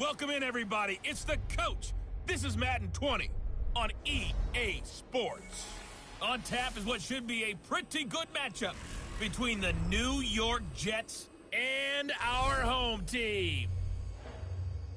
Welcome in, everybody. It's the coach. This is Madden 20 on EA Sports. On tap is what should be a pretty good matchup between the New York Jets and our home team.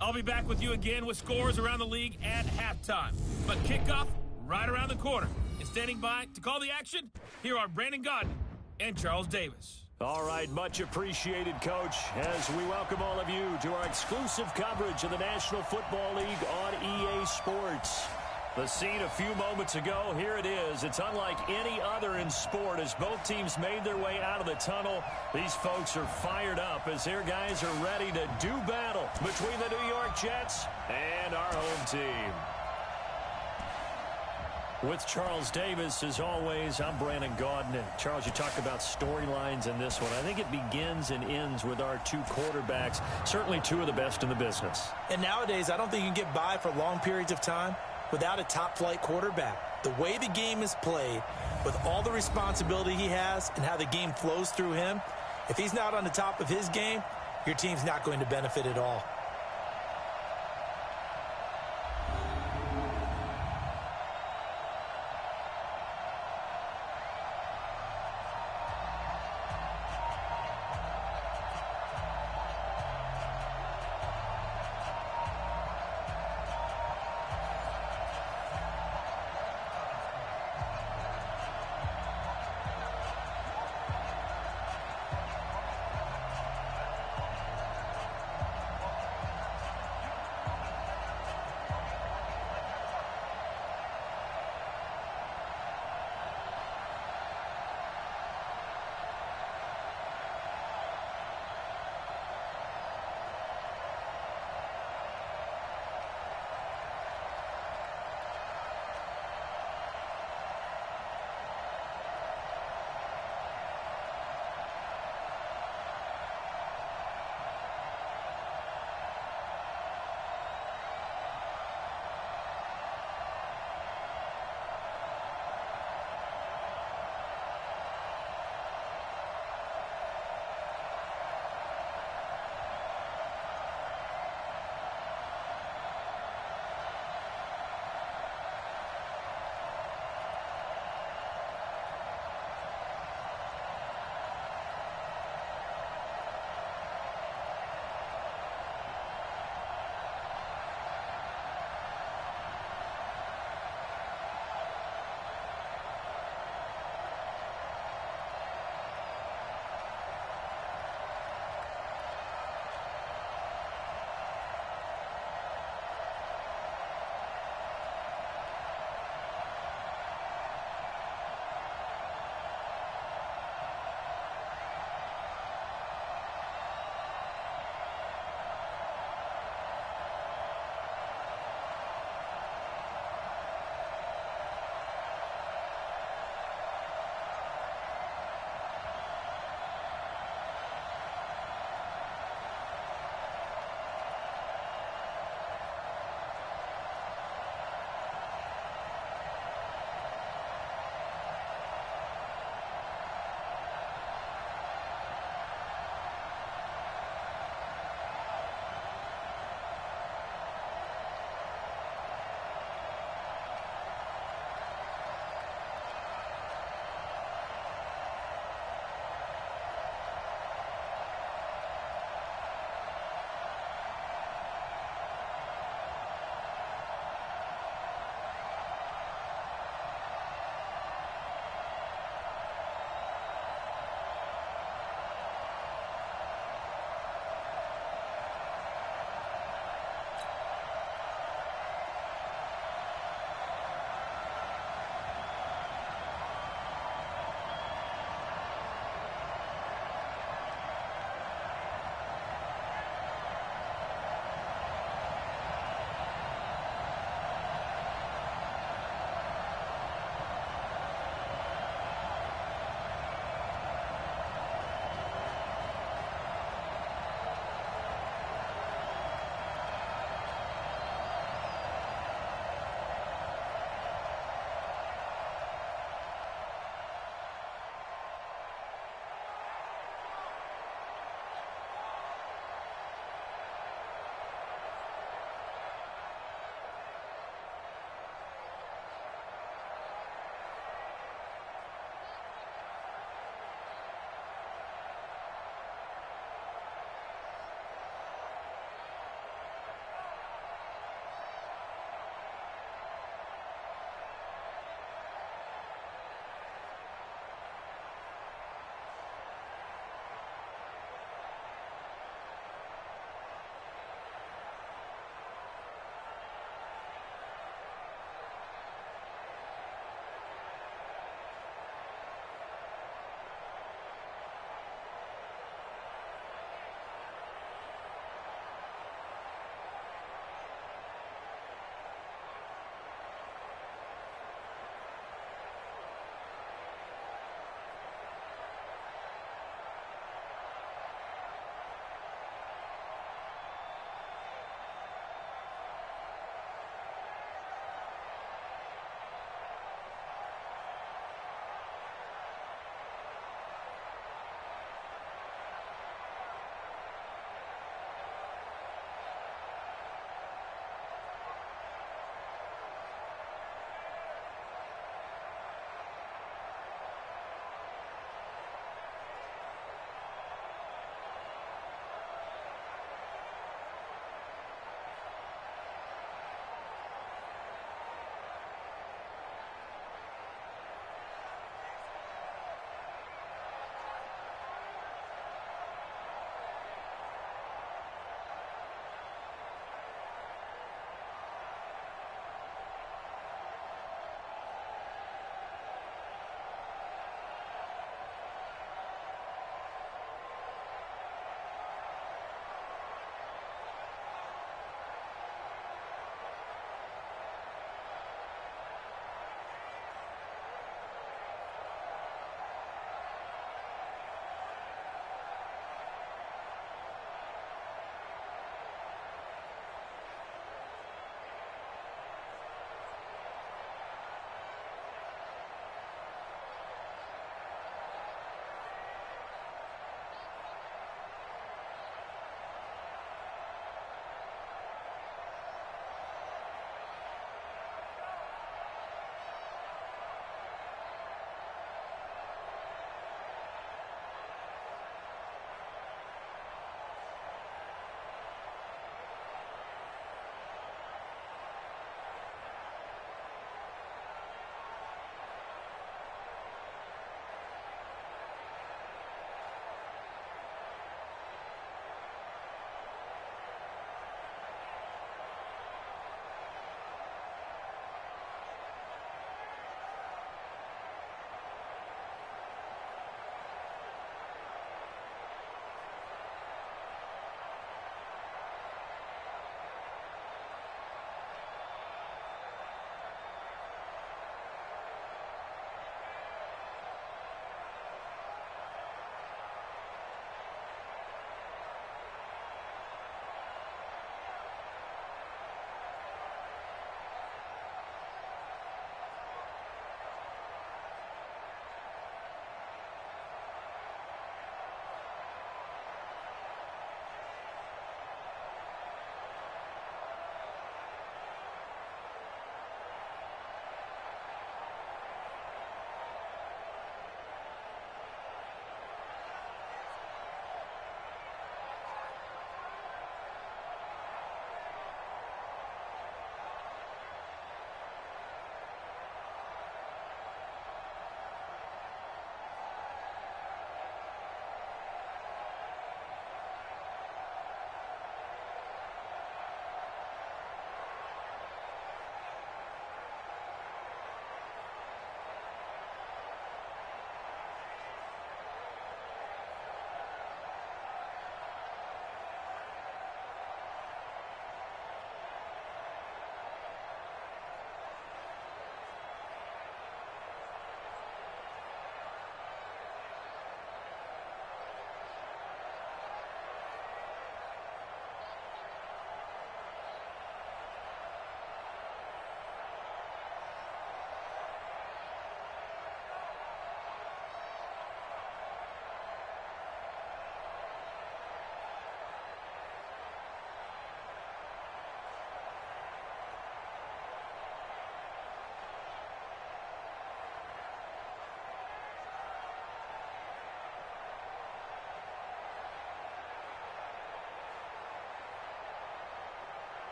I'll be back with you again with scores around the league at halftime. But kickoff right around the corner. And standing by to call the action, here are Brandon Godden and Charles Davis. All right, much appreciated, Coach, as we welcome all of you to our exclusive coverage of the National Football League on EA Sports. The scene a few moments ago, here it is. It's unlike any other in sport as both teams made their way out of the tunnel. These folks are fired up as their guys are ready to do battle between the New York Jets and our home team. With Charles Davis, as always, I'm Brandon Godden. Charles, you talk about storylines in this one. I think it begins and ends with our two quarterbacks, certainly two of the best in the business. And nowadays, I don't think you can get by for long periods of time without a top-flight quarterback. The way the game is played, with all the responsibility he has and how the game flows through him, if he's not on the top of his game, your team's not going to benefit at all.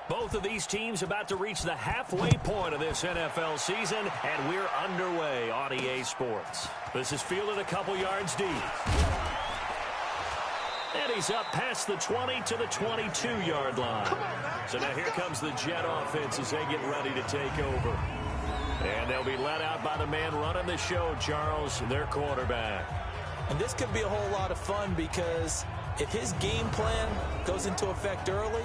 Both of these teams about to reach the halfway point of this NFL season, and we're underway on EA Sports. This is fielded a couple yards deep. And he's up past the 20 to the 22-yard line. So now here comes the Jet offense as they get ready to take over. And they'll be led out by the man running the show, Charles, their quarterback. And this could be a whole lot of fun because if his game plan goes into effect early,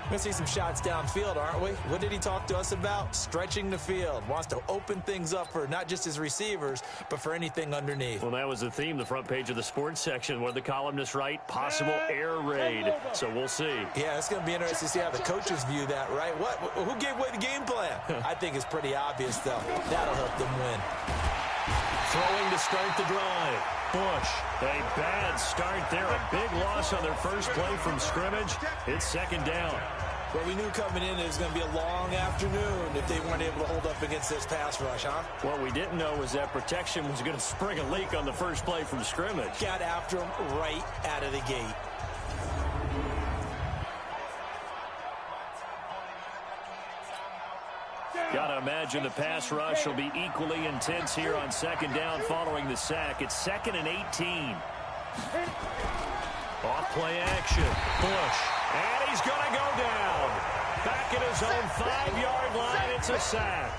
we're going to see some shots downfield, aren't we? What did he talk to us about? Stretching the field. Wants to open things up for not just his receivers, but for anything underneath. Well, that was the theme, the front page of the sports section, where the columnists write, possible air raid. So we'll see. Yeah, it's going to be interesting to see how the coaches view that, right? Who gave away the game plan? I think it's pretty obvious, though. That'll help them win. Throwing to start the drive. Bush, a bad start there. A big loss on their first play from scrimmage. It's second down. Well, we knew coming in it was going to be a long afternoon if they weren't able to hold up against this pass rush, huh? What we didn't know was that protection was going to spring a leak on the first play from scrimmage. Got after him right out of the gate. Gotta imagine the pass rush will be equally intense here on second down following the sack. It's 2nd and 18. Off play action. Bush. And he's going to go down. Back at his own 5-yard line. It's a sack.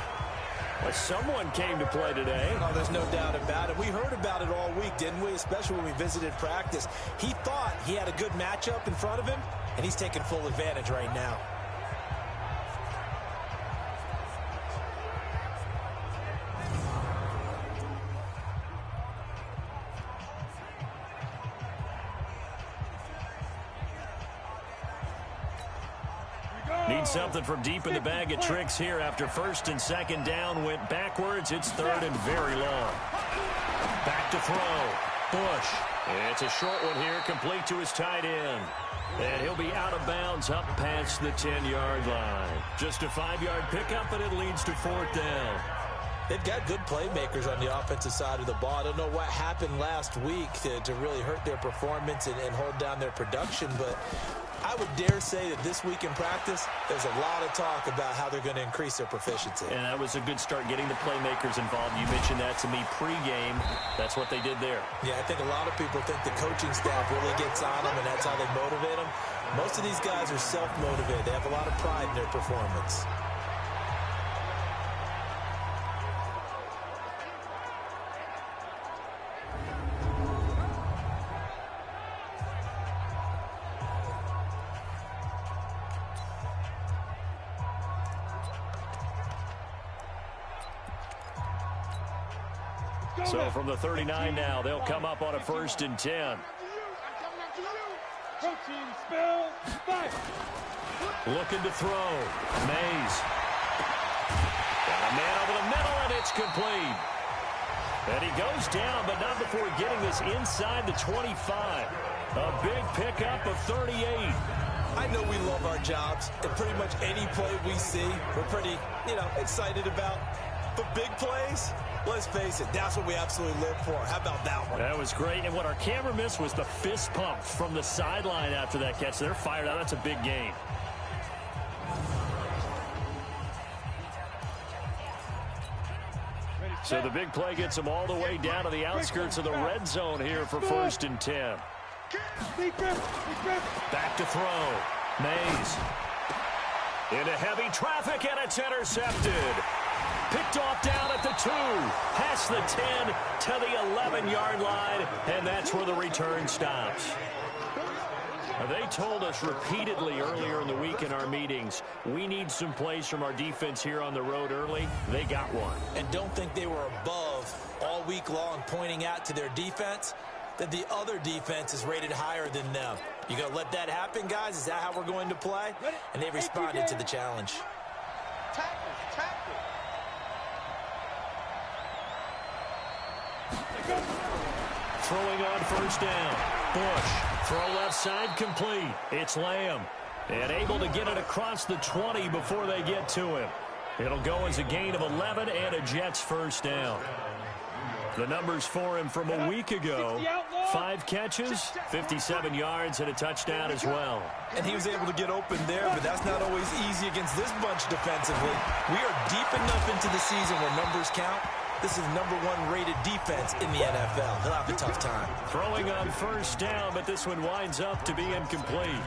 Well, someone came to play today. Oh, there's no doubt about it. We heard about it all week, didn't we? Especially when we visited practice. He thought he had a good matchup in front of him, and he's taking full advantage right now. Need something from deep in the bag of tricks here after first and second down went backwards. It's third and very long. Back to throw. Bush. It's a short one here, complete to his tight end. And he'll be out of bounds up past the 10-yard line. Just a 5-yard pickup, and it leads to 4th down. They've got good playmakers on the offensive side of the ball. I don't know what happened last week to really hurt their performance and hold down their production, but I would dare say that this week in practice, there's a lot of talk about how they're going to increase their proficiency. And that was a good start, getting the playmakers involved. You mentioned that to me pregame. That's what they did there. Yeah, I think a lot of people think the coaching staff really gets on them, and that's how they motivate them. Most of these guys are self-motivated. They have a lot of pride in their performance. So from the 39 now, they'll come up on a 1st and 10. Looking to throw. Mays. Got a man over the middle, and it's complete. And he goes down, but not before getting this inside the 25. A big pickup of 38. I know we love our jobs, and pretty much any play we see, we're pretty, excited about. But big plays, let's face it, that's what we absolutely live for. How about that one? That was great. And what our camera missed was the fist pump from the sideline after that catch. They're fired out. That's a big gain. So the big play gets them all the way down to the outskirts of the red zone here for 1st and 10. Back to throw. Mays. Into heavy traffic, and it's intercepted. Picked off down at the 2, past the 10 to the 11-yard line, and that's where the return stops. They told us repeatedly earlier in the week in our meetings, we need some plays from our defense here on the road early. They got one. And don't think they were above all week long pointing out to their defense that the other defense is rated higher than them. You going to let that happen, guys? Is that how we're going to play? And they responded to the challenge. Throwing on 1st down. Bush. Throw left side complete. It's Lamb. And able to get it across the 20 before they get to him. It'll go as a gain of 11 and a Jets 1st down. The numbers for him from a week ago: 5 catches, 57 yards, and a touchdown as well. And he was able to get open there, but that's not always easy against this bunch defensively. We are deep enough into the season where numbers count. This is #1 rated defense in the NFL. He'll have a tough time. Throwing on first down, but this one winds up to be incomplete.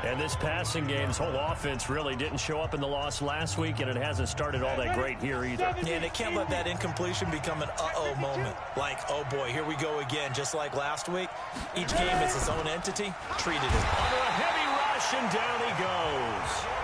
And this passing game's whole offense really didn't show up in the loss last week, and it hasn't started all that great here either. Yeah, they can't let that incompletion become an uh-oh moment. Like, oh boy, here we go again, just like last week. Each game is its own entity. Treated it. Under a heavy rush, and down he goes.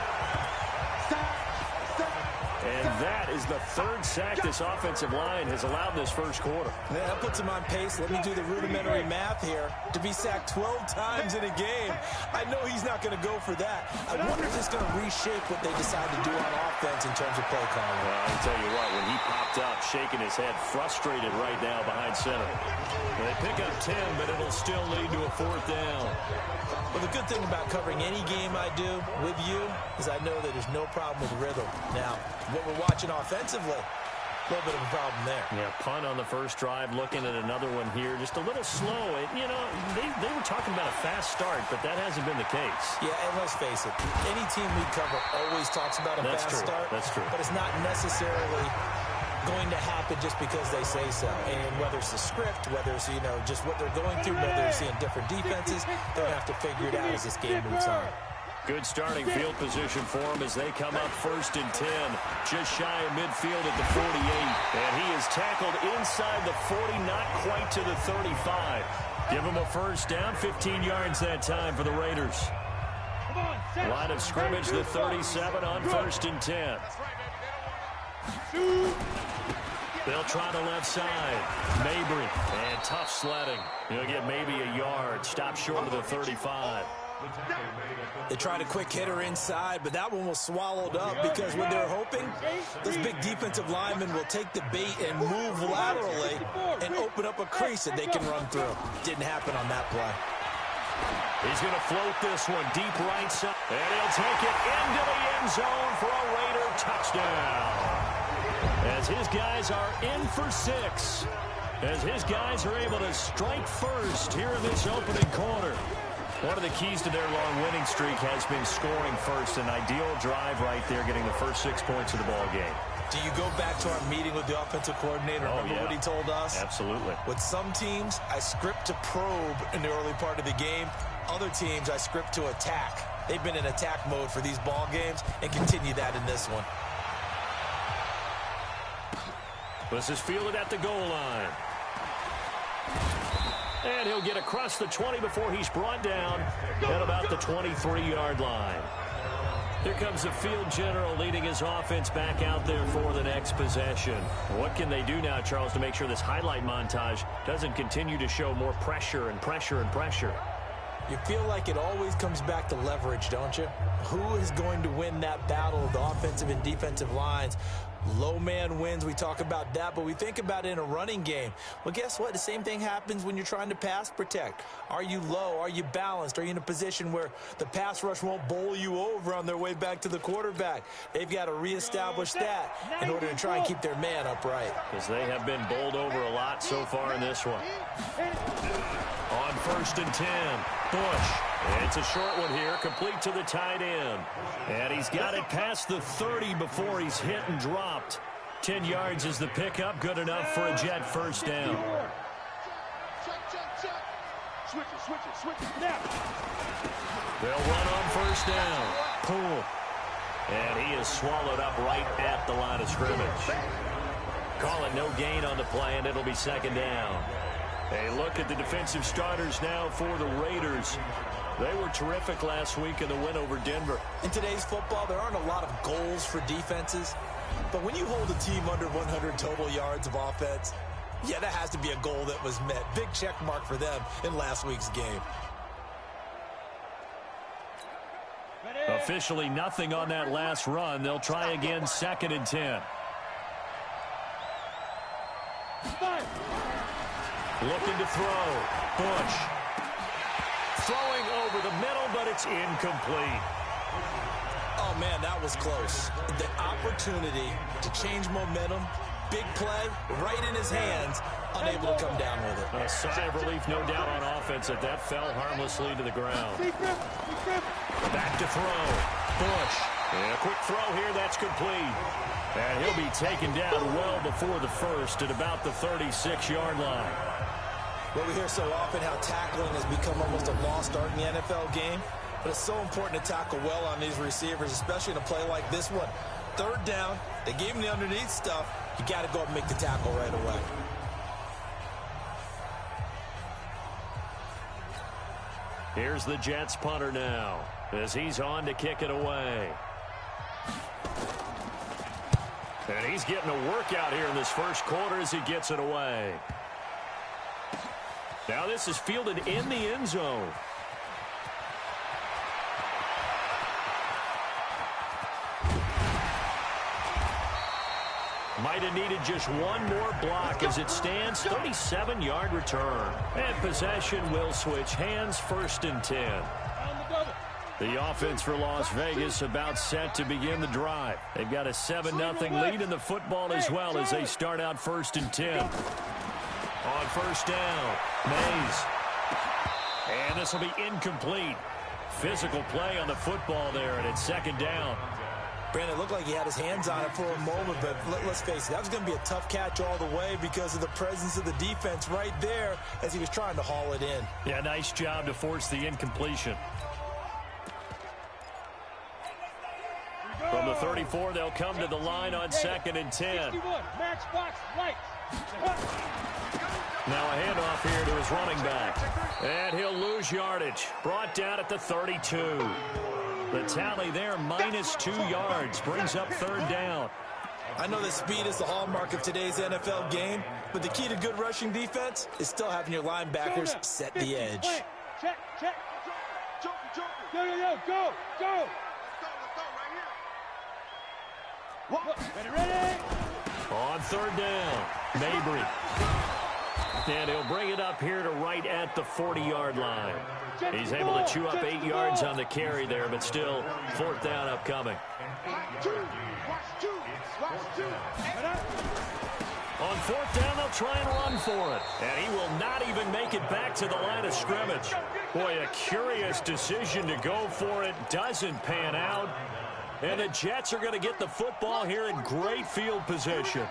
And that is the 3rd sack this offensive line has allowed in this first quarter. Yeah, that puts him on pace. Let me do the rudimentary math here. To be sacked 12 times in a game, I know he's not going to go for that. I wonder if it's going to reshape what they decide to do on offense in terms of play calling. Well, I'll tell you what, when he popped up, shaking his head, frustrated right now behind center. They pick up 10, but it'll still lead to a 4th down. Well, the good thing about covering any game I do with you is I know that there's no problem with rhythm. Now, what we're watching offensively, a little bit of a problem there. Yeah, punt on the first drive, looking at another one here. Just a little slow. You know, they were talking about a fast start, but that hasn't been the case. Yeah, and let's face it, any team we cover always talks about a fast start. That's true. But it's not necessarily going to happen just because they say so. And whether it's the script, whether it's, you know, just what they're going through, whether they're seeing different defenses, they'll have to figure it out as this game moves on. Good starting field position for him as they come up 1st and 10. Just shy of midfield at the 48. And he is tackled inside the 40, not quite to the 35. Give him a first down, 15 yards that time for the Raiders. Line of scrimmage, the 37 on 1st and 10. They'll try the left side. Mabry, and tough sledding. He'll get maybe a yard. Stop short of the 35. They tried a quick hitter inside, but that one was swallowed up because when they're hoping, this big defensive lineman will take the bait and move laterally and open up a crease that they can run through. Didn't happen on that play. He's going to float this one deep right side. And he'll take it into the end zone for a Raider touchdown. As his guys are in for 6. As his guys are able to strike first here in this opening quarter. One of the keys to their long winning streak has been scoring first. An ideal drive right there, getting the first 6 points of the ball game. Do you go back to our meeting with the offensive coordinator? Remember what he told us? Absolutely. With some teams, I script to probe in the early part of the game. Other teams, I script to attack. They've been in attack mode for these ball games and continue that in this one. This is fielded at the goal line. And he'll get across the 20 before he's brought down at about the 23-yard line. Here comes the field general leading his offense back out there for the next possession. What can they do now, Charles, to make sure this highlight montage doesn't continue to show more pressure and pressure and pressure? You feel like it always comes back to leverage, don't you? Who is going to win that battle of the offensive and defensive lines? Low man wins. We talk about that, but we think about it in a running game. Well, guess what? The same thing happens when you're trying to pass protect. Are you low? Are you balanced? Are you in a position where the pass rush won't bowl you over on their way back to the quarterback? They've got to reestablish that in order to try and keep their man upright. Because they have been bowled over a lot so far in this one. On 1st and 10, Bush. It's a short one here, complete to the tight end. And he's got it past the 30 before he's hit and dropped. 10 yards is the pickup, good enough for a Jet first down. They'll run on first down. Poole. And he is swallowed up right at the line of scrimmage. Call it no gain on the play, and it'll be 2nd down. A look at the defensive starters now for the Raiders. They were terrific last week in the win over Denver. In today's football, there aren't a lot of goals for defenses. But when you hold a team under 100 total yards of offense, yeah, that has to be a goal that was met. Big check mark for them in last week's game. Officially nothing on that last run. They'll try again, 2nd and 10. Looking to throw. Bush. Throwing over the middle, but it's incomplete. Oh, man, that was close. The opportunity to change momentum big play right in his hands, unable to come down with it. A sigh of relief, no doubt, on offense that fell harmlessly to the ground. Back to throw. Bush. And a quick throw here, that's complete. And he'll be taken down well before the first at about the 36-yard line. Well, we hear so often how tackling has become almost a lost art in the NFL game. But it's so important to tackle well on these receivers, especially in a play like this one. Third down, they gave him the underneath stuff. You got to go up and make the tackle right away. Here's the Jets punter now as he's on to kick it away. And he's getting a workout here in this first quarter as he gets it away. Now this is fielded in the end zone. Might have needed just one more block as it stands. 37-yard return. And possession will switch hands, 1st and 10. The offense for Las Vegas about set to begin the drive. They've got a 7-0 lead in the football as well as they start out 1st and 10. On first down, Mays. And this will be incomplete. Physical play on the football there, and it's 2nd down. Brandon, it looked like he had his hands on it for a moment, but let's face it, that was going to be a tough catch all the way because of the presence of the defense right there as he was trying to haul it in. Yeah, nice job to force the incompletion. From the 34, they'll come to the line on 2nd and 10. Now a handoff here to his running back. And he'll lose yardage. Brought down at the 32. The tally there, -2 yards. Brings up 3rd down. I know that speed is the hallmark of today's NFL game, but the key to good rushing defense is still having your linebackers set the edge. Check. Go. Ready? On 3rd down, Mabry. And he'll bring it up here to right at the 40-yard line. He's able to chew up 8 yards on the carry there, but still 4th down upcoming. On 4th down, they'll try and run for it. And he will not even make it back to the line of scrimmage. Boy, a curious decision to go for it. Doesn't pan out. And the Jets are going to get the football here in great field position.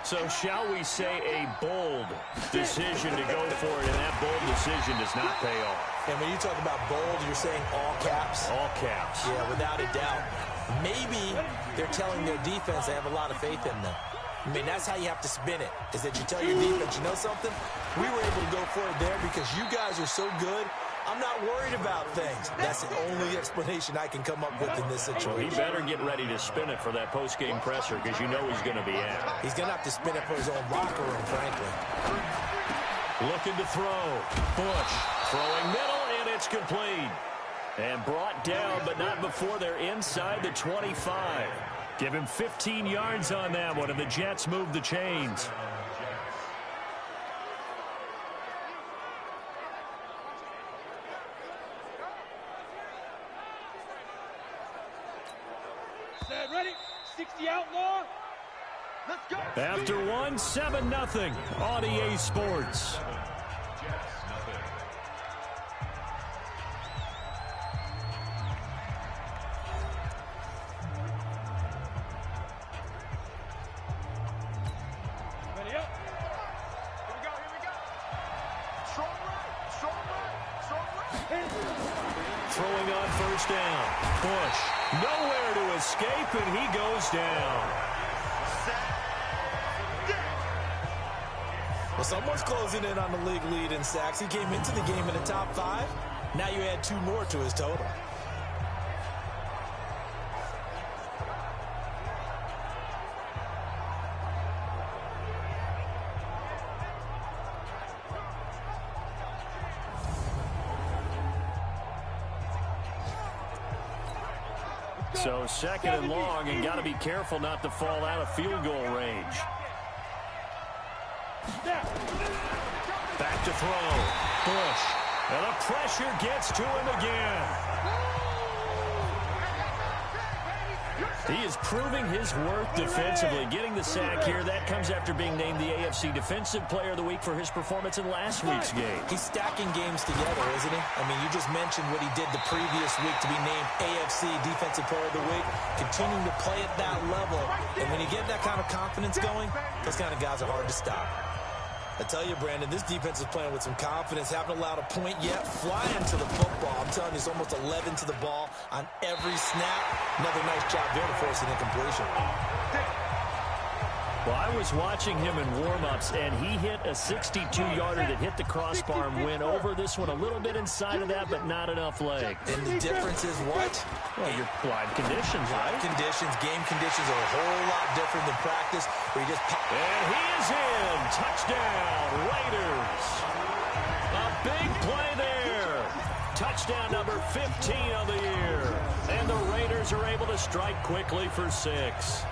So shall we say a bold decision to go for it, and that bold decision does not pay off. And when you talk about bold, you're saying all caps? All caps. Yeah, without a doubt. Maybe they're telling their defense they have a lot of faith in them. I mean, that's how you have to spin it, is that you tell your defense, you know something? We were able to go for it there because you guys are so good. I'm not worried about things. That's the only explanation I can come up with in this situation. Well, he better get ready to spin it for that post-game presser because you know he's going to be at. He's going to have to spin it for his own locker room, frankly. Looking to throw. Bush throwing middle, and it's complete. And brought down, but not before they're inside the 25. Give him 15 yards on that one, and the Jets move the chains. Ready? 60 outlaw. Let's go. After one, 7-0 on EA Sports. Ready up. Here we go. Strong right. Throwing on 1st down. Bush nowhere to escape, and he goes down. Well, someone's closing in on the league lead in sacks. He came into the game in the top 5. Now you add 2 more to his total. So 2nd and long, and got to be careful not to fall out of field goal range. Back to throw. Bush. And the pressure gets to him again. He is proving his worth defensively. Getting the sack here, that comes after being named the AFC Defensive Player of the Week for his performance in last week's game. He's stacking games together, isn't he? I mean, you just mentioned what he did the previous week to be named AFC Defensive Player of the Week, continuing to play at that level. And when you get that kind of confidence going, those kind of guys are hard to stop. I tell you, Brandon, this defense is playing with some confidence. Haven't allowed a point yet. Flying to the football. I'm telling you, it's almost 11 to the ball on every snap. Another nice job there to force an incompletion. Well, I was watching him in warm-ups, and he hit a 62-yarder that hit the crossbar and went over this one a little bit inside of that, but not enough leg. And the difference is what? Well, your live conditions, right? Live conditions, game conditions are a whole lot different than practice, where you just pop. And he is in. Touchdown, Raiders. A big play there. Touchdown number 15 of the year. And the Raiders are able to strike quickly for 6.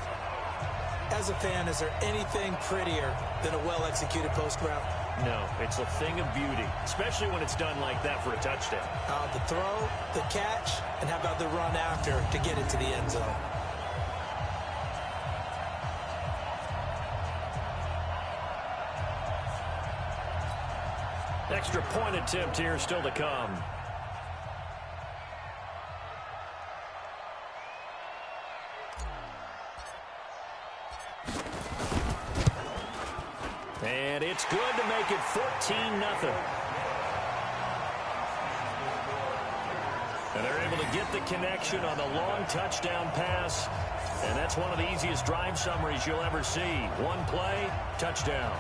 As a fan, is there anything prettier than a well-executed post route? No, it's a thing of beauty, especially when it's done like that for a touchdown. The throw, the catch, and how about the run after to get it to the end zone? Extra point attempt here still to come. And it's good to make it 14-0. And they're able to get the connection on the long touchdown pass. And that's one of the easiest drive summaries you'll ever see. One play, touchdown.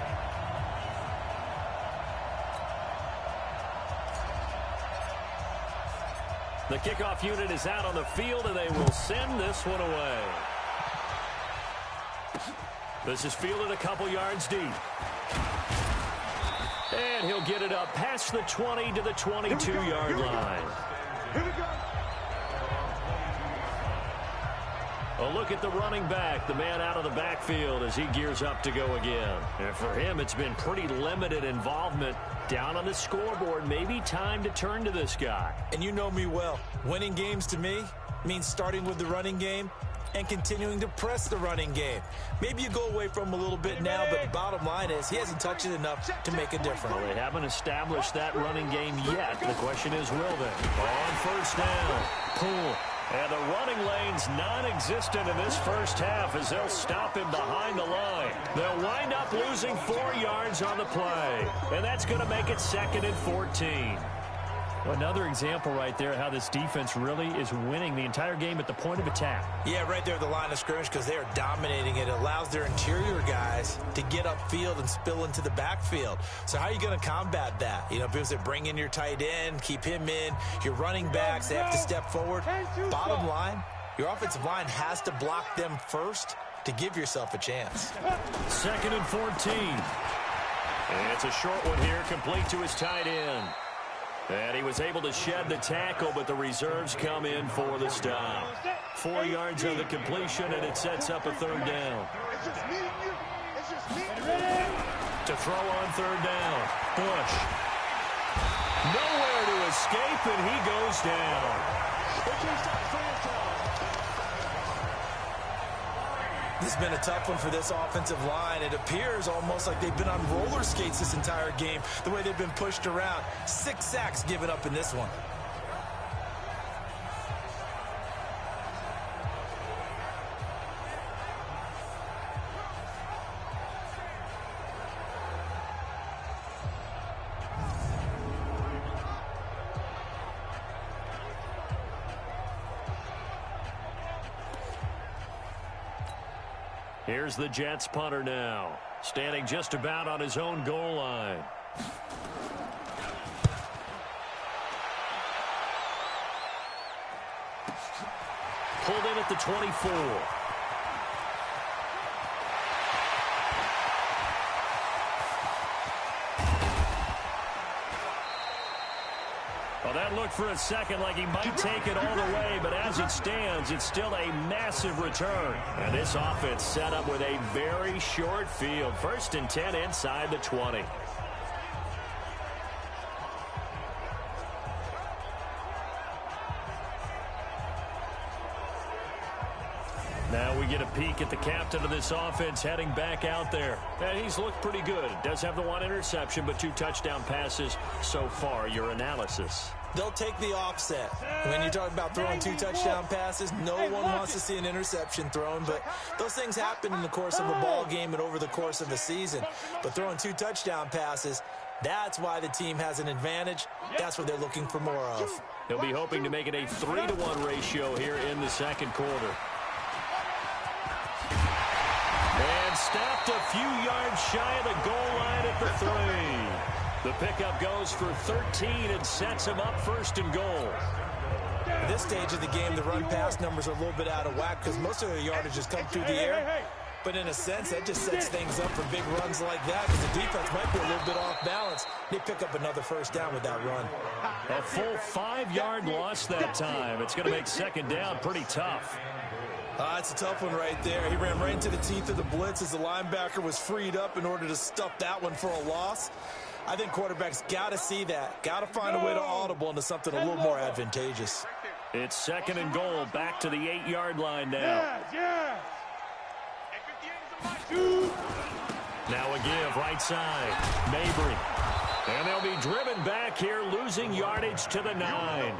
The kickoff unit is out on the field, and they will send this one away. This is fielded a couple yards deep. And he'll get it up past the 20 to the 22-yard line. Here we go. A look at the running back, the man out of the backfield as he gears up to go again. And for him, it's been pretty limited involvement. Down on the scoreboard, maybe time to turn to this guy. And you know me well. Winning games to me means starting with the running game and continuing to press the running game. Maybe you go away from him a little bit now, but the bottom line is he hasn't touched it enough to make a difference. Well, they haven't established that running game yet. The question is, will they? On first down, pull. And the running lane's non-existent in this first half as they'll stop him behind the line. They'll wind up losing 4 yards on the play. And that's going to make it 2nd and 14. Well, another example right there how this defense really is winning the entire game at the point of attack. Yeah, right there at the line of scrimmage because they are dominating it. It allows their interior guys to get upfield and spill into the backfield. So how are you going to combat that? You know, people say bring in your tight end, keep him in. Your running backs, they have to step forward. Bottom line, your offensive line has to block them first to give yourself a chance. 2nd and 14. And it's a short one here, complete to his tight end. And he was able to shed the tackle, but the reserves come in for the stop. 4 yards of the completion, and it sets up a 3rd down. To throw on 3rd down, Bush. Nowhere to escape, and he goes down. This has been a tough one for this offensive line. It appears almost like they've been on roller skates this entire game, the way they've been pushed around. 6 sacks given up in this one. Here's the Jets punter now, standing just about on his own goal line. Pulled in at the 24. Well, that looked for a second like he might take it all the way, but as it stands, it's still a massive return. And this offense set up with a very short field. 1st and 10 inside the 20. get a peek at the captain of this offense heading back out there. And he's looked pretty good. Does have the one interception, but 2 touchdown passes so far. Your analysis? They'll take the offset. When you talk about throwing 2 touchdown passes, no one wants to see an interception thrown, but those things happen in the course of a ball game and over the course of a season. But throwing 2 touchdown passes, that's why the team has an advantage. That's what they're looking for more of. He'll be hoping to make it a 3-to-1 ratio here in the second quarter. And stopped a few yards shy of the goal line at the 3. The pickup goes for 13 and sets him up 1st and goal. At this stage of the game, the run-pass numbers are a little bit out of whack because most of their yardage has come through the air. But in a sense, that just sets things up for big runs like that because the defense might be a little bit off balance. They pick up another 1st down with that run. A full 5-yard loss that time. It's going to make 2nd down pretty tough. It's a tough one right there. He ran right into the teeth of the blitz as the linebacker was freed up in order to stuff that one for a loss. I think quarterbacks got to see that. Got to find a way to audible into something a little more advantageous. It's 2nd and goal. Back to the 8-yard line now. Now a give, right side. Mabry. And they'll be driven back here, losing yardage to the 9.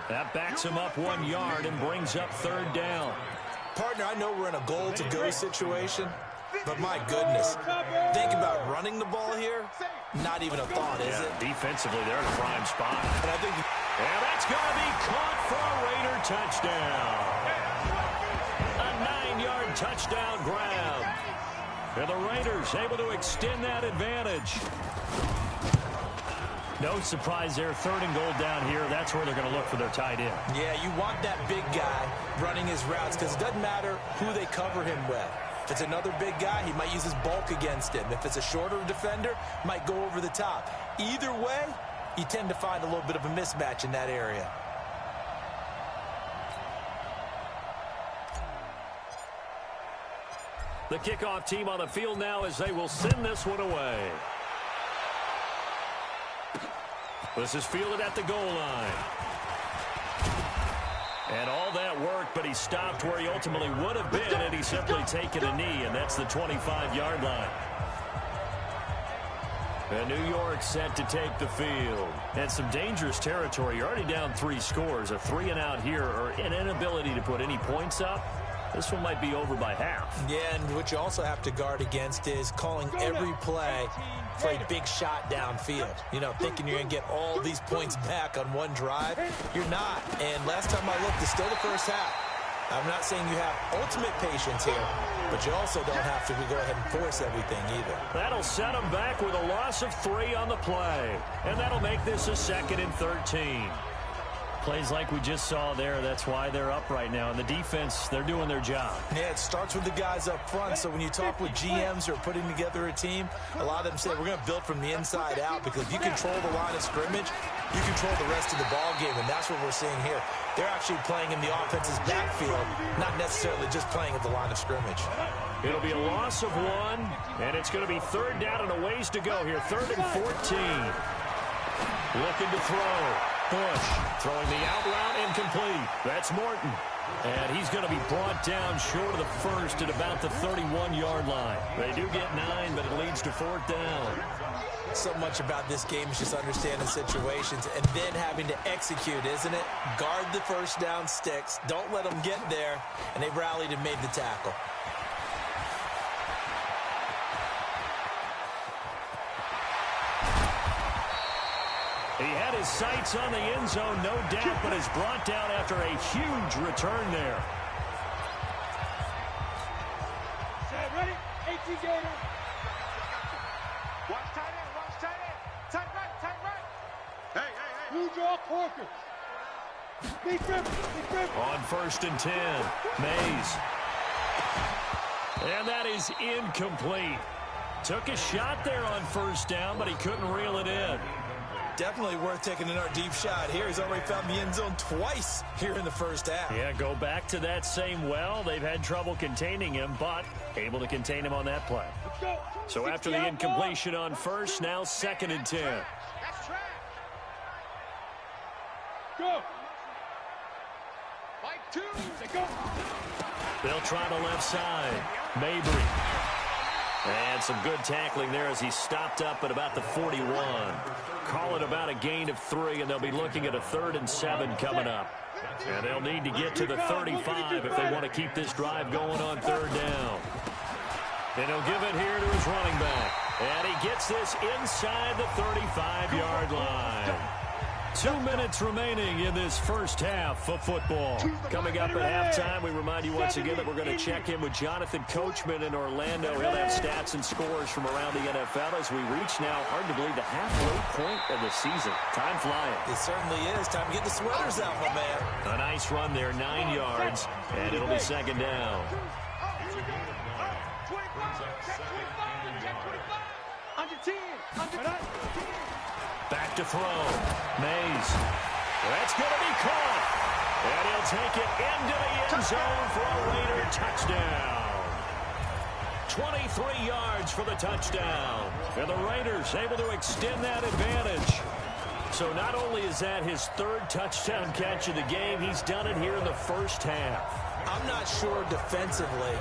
That backs him up 1 yard and brings up 3rd down. Partner, I know we're in a goal-to-go situation, but my goodness, think about running the ball here. Not even a thought, is it? Defensively, they're in a prime spot. And I think, and that's going to be caught for a Raider touchdown. A 9-yard touchdown grab. And the Raiders able to extend that advantage. No surprise there. 3rd and goal down here. That's where they're going to look for their tight end. Yeah, you want that big guy running his routes because it doesn't matter who they cover him with. If it's another big guy, he might use his bulk against him. If it's a shorter defender, might go over the top. Either way, you tend to find a little bit of a mismatch in that area. The kickoff team on the field now as they will send this one away. This is fielded at the goal line. And all that work, but he stopped where he ultimately would have been, and he's simply taken a knee, and that's the 25-yard line. And New York set to take the field. And some dangerous territory. You're already down 3 scores. A 3-and-out here, or an inability to put any points up. This one might be over by half. Yeah, and what you also have to guard against is calling every play for a big shot downfield. You know, thinking you're going to get all these points back on one drive. You're not. And last time I looked, it's still the first half. I'm not saying you have ultimate patience here, but you also don't have to go ahead and force everything either. That'll set them back with a loss of 3 on the play. And that'll make this a 2nd and 13. Plays like we just saw there, that's why they're up right now. And the defense, they're doing their job. Yeah, it starts with the guys up front. So when you talk with GMs who are putting together a team, a lot of them say we're going to build from the inside out, because if you control the line of scrimmage, you control the rest of the ball game, and that's what we're seeing here. They're actually playing in the offense's backfield, not necessarily just playing at the line of scrimmage. It'll be a loss of 1, and it's going to be 3rd down and a ways to go here. 3rd and 14. Looking to throw. Bush throwing the out route, incomplete. That's Morton. And he's going to be brought down short of the first at about the 31-yard line. They do get 9, but it leads to 4th down. So much about this game is just understanding situations and then having to execute, isn't it? Guard the first down sticks. Don't let them get there. And they rallied and made the tackle. He had his sights on the end zone, no doubt, but is brought down after a huge return there. Set, ready? 18 gator. Watch tight end, watch tight end. Tight right, tight right. Hey, hey, hey. Blue jaw corker. Big rip, big rip. On 1st and 10, Mays. And that is incomplete. Took a shot there on 1st down, but he couldn't reel it in. Definitely worth taking in our deep shot here. He's already found the end zone twice here in the first half. Yeah, go back to that same well. They've had trouble containing him, but able to contain him on that play. So after the incompletion on 1st, now 2nd and 10. Go. They'll try the left side. Mabry. And some good tackling there as he stopped up at about the 41. Call it about a gain of 3, and they'll be looking at a 3rd and 7 coming up. And they'll need to get to the 35 if they want to keep this drive going on 3rd down. And he'll give it here to his running back. And he gets this inside the 35-yard line. 2 minutes remaining in this first half of football. Coming up at halftime, we remind you once again that we're going to check in with Jonathan Coachman in Orlando. He'll have stats and scores from around the NFL as we reach now, hard to believe, the halfway point of the season. Time flying. It certainly is. Time to get the sweaters out, my man. A nice run there, 9 yards, and it'll be 2nd down. Back to throw. Mays. That's going to be caught. And he'll take it into the end zone for a Raider touchdown. 23 yards for the touchdown. And the Raiders able to extend that advantage. So not only is that his 3rd touchdown catch of the game, he's done it here in the first half. I'm not sure defensively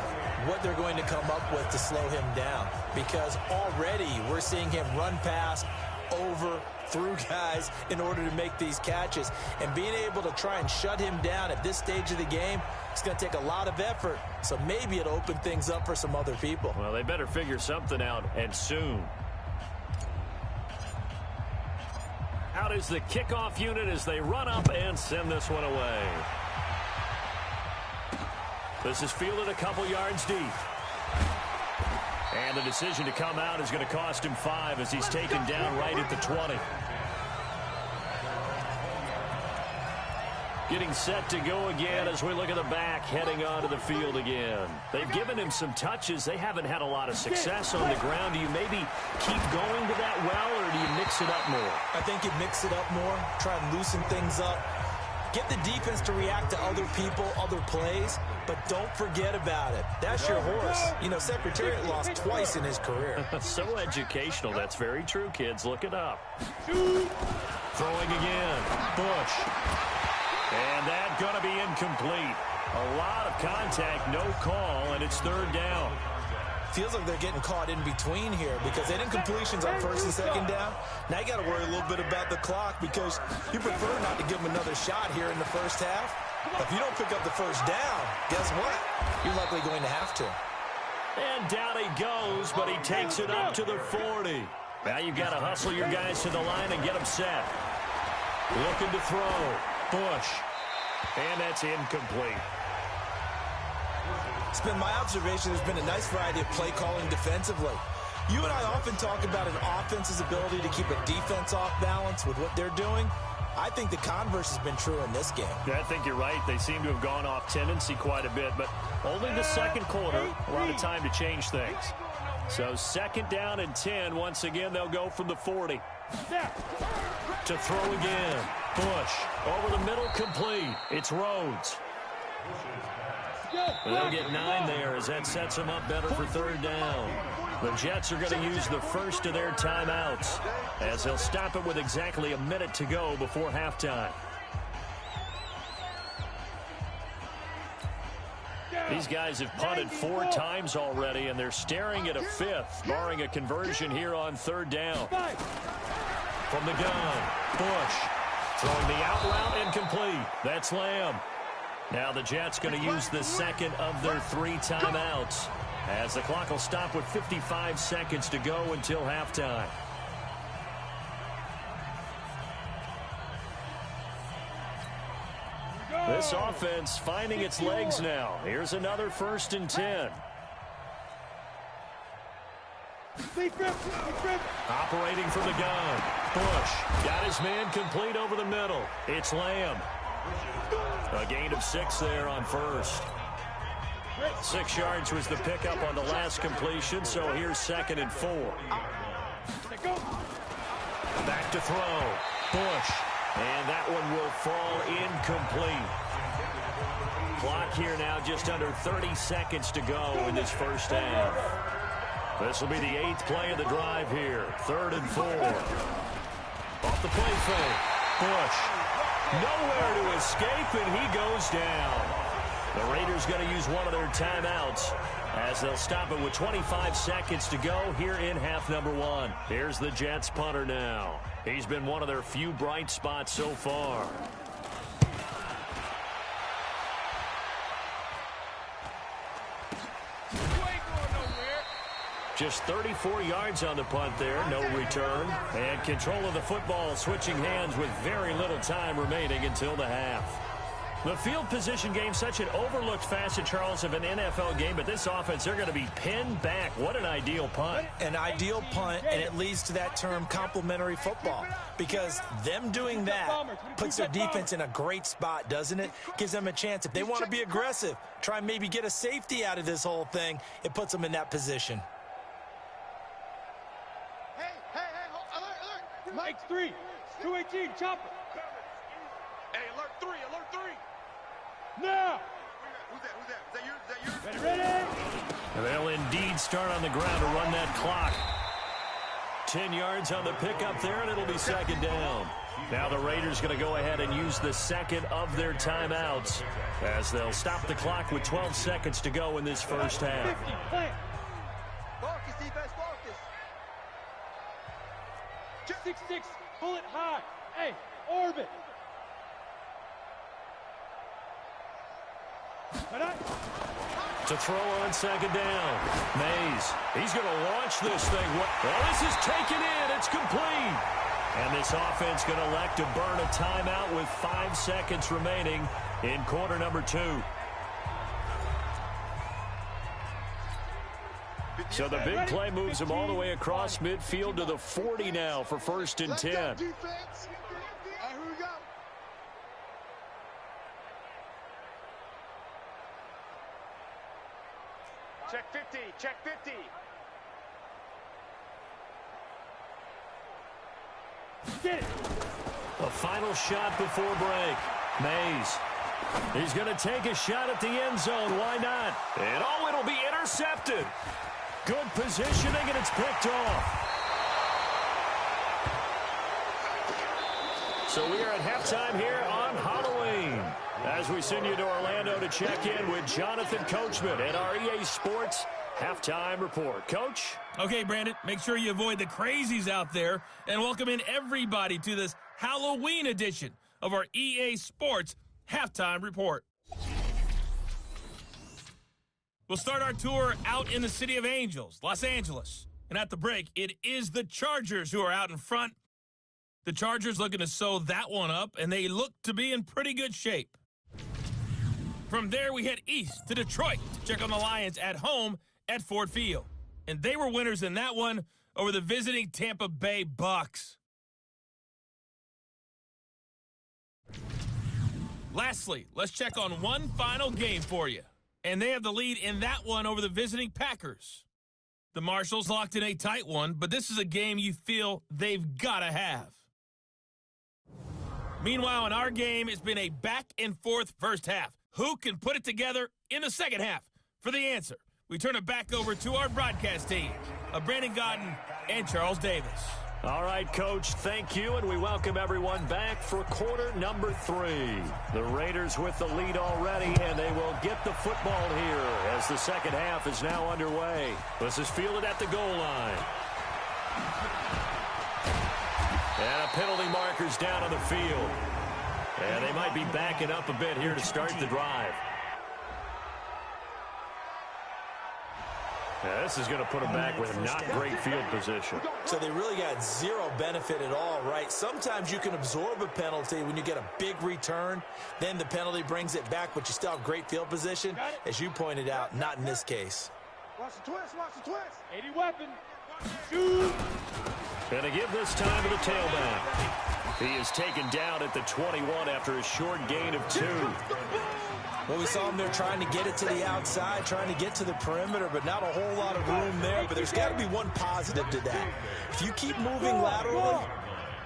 what they're going to come up with to slow him down, because already we're seeing him run past, over, through guys in order to make these catches. And being able to try and shut him down at this stage of the game, it's going to take a lot of effort. So maybe it'll open things up for some other people. Well, they better figure something out, and soon. Out is the kickoff unit as they run up and send this one away. This is fielded a couple yards deep. And the decision to come out is going to cost him 5 as he's taken down right at the 20. Getting set to go again as we look at the back heading onto the field again. They've given him some touches. They haven't had a lot of success on the ground. Do you maybe keep going to that well, or do you mix it up more? I think you mix it up more, try and loosen things up. Get the defense to react to other people, other plays, but don't forget about it. That's your horse. You know, Secretariat lost twice in his career. So educational. That's very true, kids. Look it up. Throwing again. Bush. And that's going to be incomplete. A lot of contact, no call, and it's 3rd down. Feels like they're getting caught in between here because they didn't completions on 1st and 2nd down. Now you got to worry a little bit about the clock because you prefer not to give them another shot here in the first half. If you don't pick up the 1st down, guess what? You're likely going to have to. And down he goes, but he takes it up to the 40. Now you've got to hustle your guys to the line and get them set. Looking to throw. Bush. And that's incomplete. It's been my observation there's been a nice variety of play calling defensively. You and I often talk about an offense's ability to keep a defense off balance with what they're doing. I think the converse has been true in this game. Yeah, I think you're right. They seem to have gone off tendency quite a bit, but only the 2nd quarter, a lot of time to change things. So 2nd down and 10. Once again, they'll go from the 40. To throw again. Bush over the middle, complete. It's Rhodes. They'll get 9 there as that sets them up better for 3rd down. The Jets are going to use the first of their timeouts as they'll stop it with exactly a minute to go before halftime. These guys have punted 4 times already, and they're staring at a 5th, barring a conversion here on 3rd down. From the gun, Bush throwing the out route, incomplete. That's Lamb. Now the Jets going to use the 2nd of their 3 timeouts as the clock will stop with 55 seconds to go until halftime. This offense finding its legs now. Here's another 1st and 10. Operating from the gun. Bush got his man complete over the middle. It's Lamb. A gain of 6 there on 1st. 6 yards was the pickup on the last completion, so here's 2nd and 4. Back to throw. Bush. And that one will fall incomplete. Clock here now just under 30 seconds to go in this first half. This will be the 8th play of the drive here. 3rd and 4. Off the play fake. Bush. Nowhere to escape, and he goes down. The Raiders going to use one of their timeouts as they'll stop it with 25 seconds to go here in half number 1. Here's the Jets punter now. He's been one of their few bright spots so far. Just 34 yards on the punt there, no return. And control of the football switching hands with very little time remaining until the half. The field position game, such an overlooked facet, Charles, of an NFL game, but this offense, they're going to be pinned back. What an ideal punt. An ideal punt, and it leads to that term complementary football, because them doing that puts their defense in a great spot, doesn't it? Gives them a chance. If they want to be aggressive, try and maybe get a safety out of this whole thing, it puts them in that position. Mike 3, 218, chopper. Hey, alert 3, alert 3. Now. Who's that? Is that yours? Ready? They'll indeed start on the ground to run that clock. 10 yards on the pickup there, and it'll be second down. Now the Raiders going to go ahead and use the second of their timeouts as they'll stop the clock with 12 seconds to go in this first half. Focus, defense, focus. 6-6, pull it high. Hey, orbit. To throw on second down. Mays, he's going to launch this thing. Well, this is taken in. It's complete. And this offense going to elect to burn a timeout with 5 seconds remaining in quarter number 2. So the big play moves them all the way across midfield to the 40 now for 1st and 10. Here we go. Check 50, check 50. Get it. A final shot before break. Mays. He's going to take a shot at the end zone. Why not? And oh, it'll be intercepted. Good positioning, and it's picked off. So we are at halftime here on Halloween as we send you to Orlando to check in with Jonathan Coachman at our EA Sports Halftime Report. Coach? Okay, Brandon, make sure you avoid the crazies out there and welcome in everybody to this Halloween edition of our EA Sports Halftime Report. We'll start our tour out in the City of Angels, Los Angeles. And at the break, it is the Chargers who are out in front. The Chargers looking to sew that one up, and they look to be in pretty good shape. From there, we head east to Detroit to check on the Lions at home at Ford Field. And they were winners in that one over the visiting Tampa Bay Bucks. Lastly, let's check on one final game for you. And they have the lead in that one over the visiting Packers. The Marshals locked in a tight one, but this is a game you feel they've got to have. Meanwhile, in our game, it's been a back-and-forth first half. Who can put it together in the second half? For the answer, we turn it back over to our broadcast team of Brandon Godden and Charles Davis. All right, Coach, thank you, and we welcome everyone back for quarter number 3. The Raiders with the lead already, and they will get the football here as the second half is now underway. This is fielded at the goal line. And a penalty marker's down on the field. And they might be backing up a bit here to start the drive. Yeah, this is going to put them back with not great field position. So they really got zero benefit at all, right? Sometimes you can absorb a penalty when you get a big return. Then the penalty brings it back, but you still have great field position. As you pointed out, not in this case. Watch the twist, watch the twist. 80 weapon. Shoot. And to give this time to the tailback. He is taken down at the 21 after a short gain of 2. Well, we saw him there trying to get it to the outside, trying to get to the perimeter, but not a whole lot of room there. But there's got to be one positive to that. If you keep moving laterally,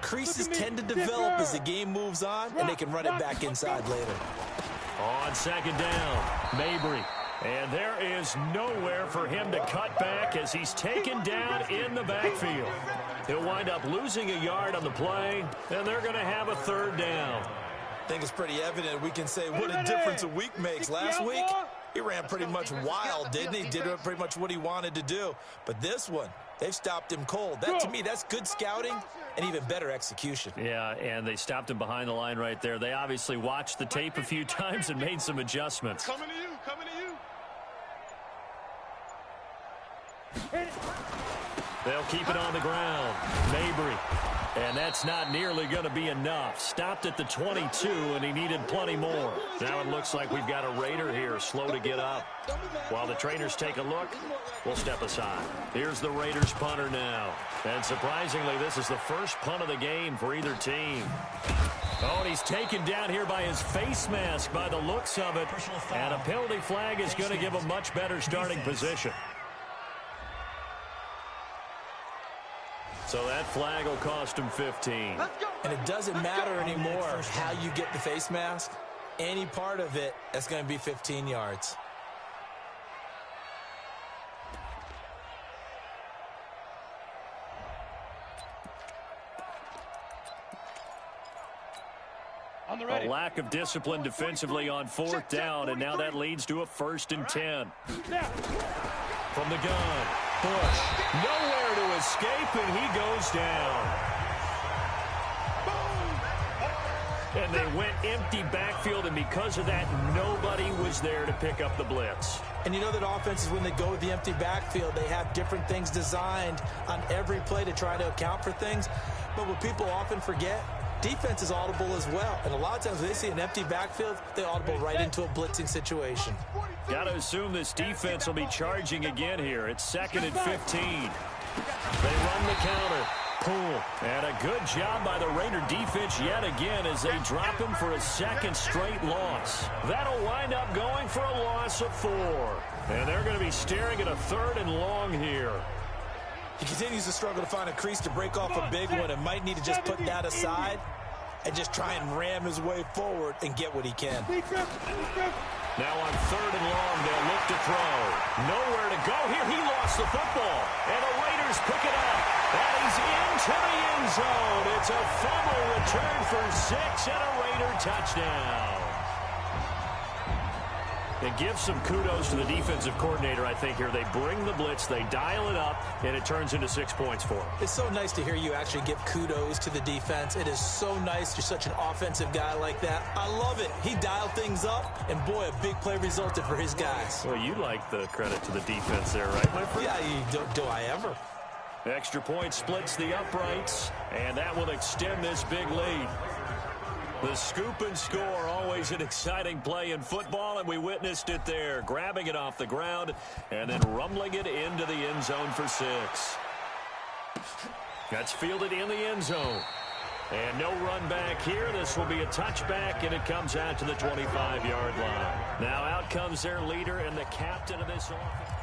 creases tend to develop as the game moves on, and they can run it back inside later. On second down, Mabry. And there is nowhere for him to cut back as he's taken down in the backfield. He'll wind up losing a yard on the play, and they're going to have a third down. I think it's pretty evident. We can say what a difference a week makes. Last week, he ran pretty much wild, didn't he? Did pretty much what he wanted to do. But this one, they've stopped him cold. That, to me, that's good scouting and even better execution. Yeah, and they stopped him behind the line right there. They obviously watched the tape a few times and made some adjustments. Coming to you, coming to you. They'll keep it on the ground. Mabry. And that's not nearly going to be enough. Stopped at the 22, and he needed plenty more. Now it looks like we've got a Raider here, slow to get up. While the trainers take a look, we'll step aside. Here's the Raiders punter now. And surprisingly, this is the first punt of the game for either team. Oh, and he's taken down here by his face mask by the looks of it. And a penalty flag is going to give him much better starting position. So that flag will cost him 15. And it doesn't matter anymore how you get the face mask. Any part of it, that's going to be 15 yards. A lack of discipline defensively on fourth down, and now that leads to a 1st and 10. From the gun, Bush, nowhere to escape, and he goes down. And they went empty backfield, and because of that, nobody was there to pick up the blitz. And you know that offenses, when they go with the empty backfield, they have different things designed on every play to try to account for things. But what people often forget, defense is audible as well. And a lot of times when they see an empty backfield, they audible right into a blitzing situation. Got to assume this defense will be charging again here. It's 2nd and 15. They run the counter. Poole. And a good job by the Raider defense yet again as they drop him for a 2nd straight loss. That'll wind up going for a loss of 4. And they're going to be staring at a 3rd and long here. He continues to struggle to find a crease to break off a big one and might need to just put that aside and just try and ram his way forward and get what he can. Now on 3rd and long, they'll look to throw. Nowhere to go here. He lost the football. And the Raiders pick it up. And he's into the end zone. It's a fumble return for 6 and a Raider touchdown. It gives some kudos to the defensive coordinator, I think, here. They bring the blitz, they dial it up, and it turns into 6 points for them. It's so nice to hear you actually give kudos to the defense. It is so nice. You're such an offensive guy like that. I love it. He dialed things up, and boy, a big play resulted for his guys. Well, you like the credit to the defense there, right, Winfrey? Yeah, do I ever? Extra point splits the uprights, and that will extend this big lead. The scoop and score, always an exciting play in football, and we witnessed it there. Grabbing it off the ground and then rumbling it into the end zone for 6. That's fielded in the end zone. And no run back here. This will be a touchback, and it comes out to the 25-yard line. Now out comes their leader and the captain of this offense.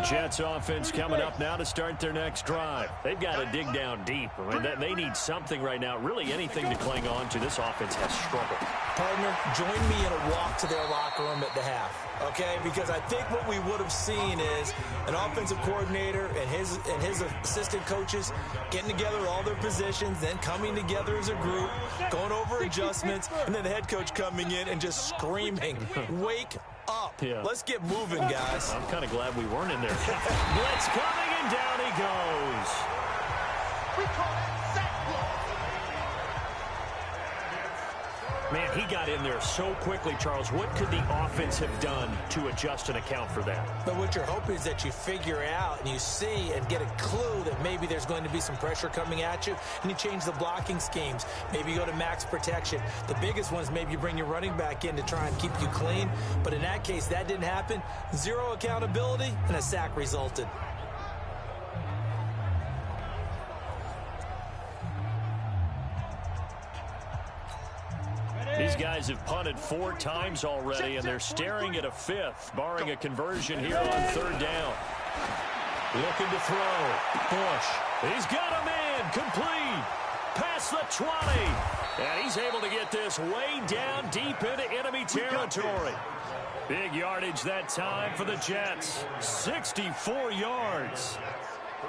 Jets offense coming up now to start their next drive. They've got to dig down deep. I mean, they need something right now, really anything to cling on to. This offense has struggled. Partner, join me in a walk to their locker room at the half, okay? Because I think what we would have seen is an offensive coordinator and his assistant coaches getting together all their positions, then coming together as a group, going over adjustments, and then the head coach coming in and just screaming, wake up. Yeah. Let's get moving, guys. I'm kind of glad we weren't in there. Blitz coming, and down he goes. We call it sack block. Man, he got in there so quickly, Charles. What could the offense have done to adjust and account for that? But what you're hoping is that you figure out and you see and get a clue that maybe there's going to be some pressure coming at you, and you change the blocking schemes. Maybe you go to max protection. The biggest one is maybe you bring your running back in to try and keep you clean. But in that case, that didn't happen. Zero accountability, and a sack resulted. These guys have punted 4 times already, and they're staring at a 5th, barring a conversion here on 3rd down. Looking to throw. Bush. He's got a man. Complete. Past the 20. And he's able to get this way down deep into enemy territory. Big yardage that time for the Jets. 64 yards.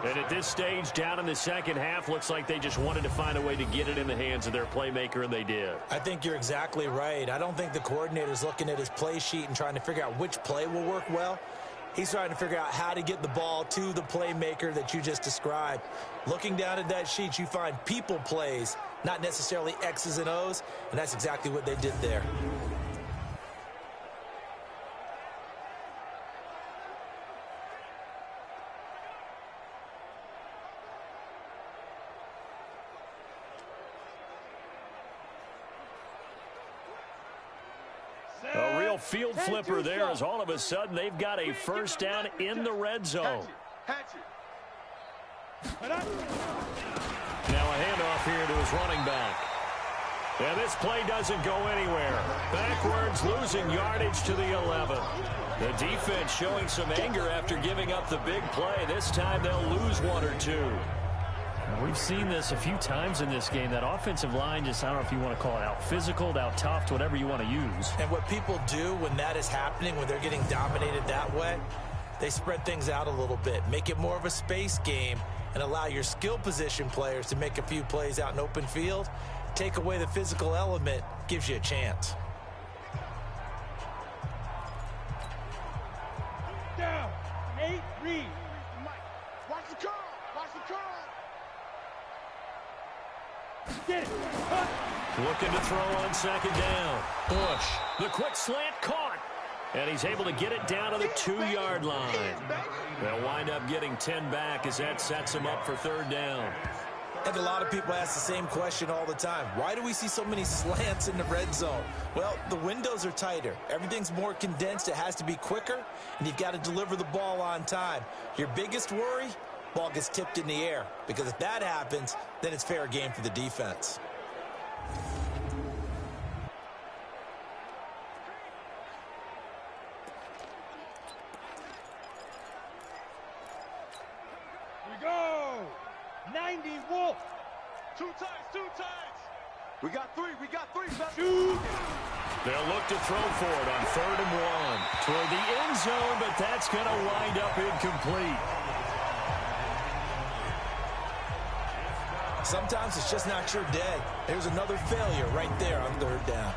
And at this stage, down in the second half, looks like they just wanted to find a way to get it in the hands of their playmaker, and they did. I think you're exactly right. I don't think the coordinator's looking at his play sheet and trying to figure out which play will work well. He's trying to figure out how to get the ball to the playmaker that you just described. Looking down at that sheet, you find people plays, not necessarily X's and O's, and that's exactly what they did there. A real field flipper there as all of a sudden they've got a first down in the red zone. Hatch it. Now a handoff here to his running back. And this play doesn't go anywhere. Backwards, losing yardage to the 11. The defense showing some anger after giving up the big play. This time they'll lose one or two. We've seen this a few times in this game. That offensive line just, I don't know if you want to call it out physical, out tough, whatever you want to use. And what people do when that is happening, when they're getting dominated that way, they spread things out a little bit, make it more of a space game, and allow your skill position players to make a few plays out in open field. Take away the physical element, gives you a chance. Down. Nate Reed. Watch the curl. Watch the curl. Get it. Cut. Looking to throw on second down. Bush, the quick slant caught. And he's able to get it down to the 2-yard line. They'll wind up getting 10 back as that sets him up for third down. And a lot of people ask the same question all the time. Why do we see so many slants in the red zone? Well, the windows are tighter. Everything's more condensed. It has to be quicker, and you've got to deliver the ball on time. Your biggest worry? Ball gets tipped in the air. Because if that happens, then it's fair game for the defense. We go. 90 Wolf. Two times. We got three. Shoot. They'll look to throw for it on 3rd and 1 toward the end zone, but that's going to wind up incomplete. Sometimes it's just not your day. There's another failure right there on 3rd down.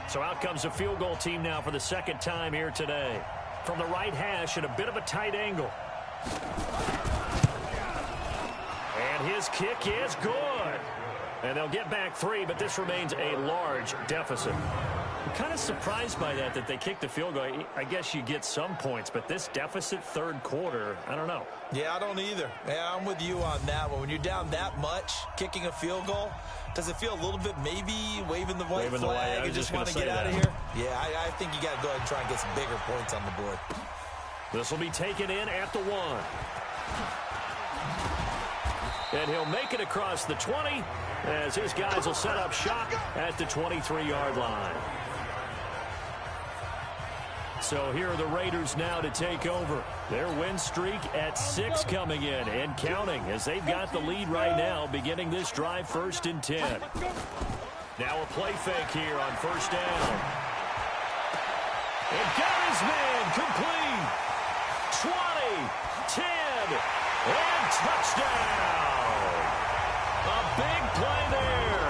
So out comes the field goal team now for the second time here today. From the right hash at a bit of a tight angle. And his kick is good. And they'll get back 3, but this remains a large deficit. I'm kind of surprised by that they kicked the field goal. I guess you get some points, but this deficit 3rd quarter, I don't know. Yeah, I don't either. Yeah, I'm with you on that one. When you're down that much, kicking a field goal, does it feel a little bit maybe waving the white flag and just want to get out of here? Yeah, I think you got to go ahead and try and get some bigger points on the board. This will be taken in at the 1. And he'll make it across the 20 as his guys will set up shop at the 23-yard line. So here are the Raiders now to take over. Their win streak at 6 coming in and counting as they've got the lead right now beginning this drive 1st and 10. Now a play fake here on 1st down. And got his man complete. 20, 10, and touchdown. A big play there.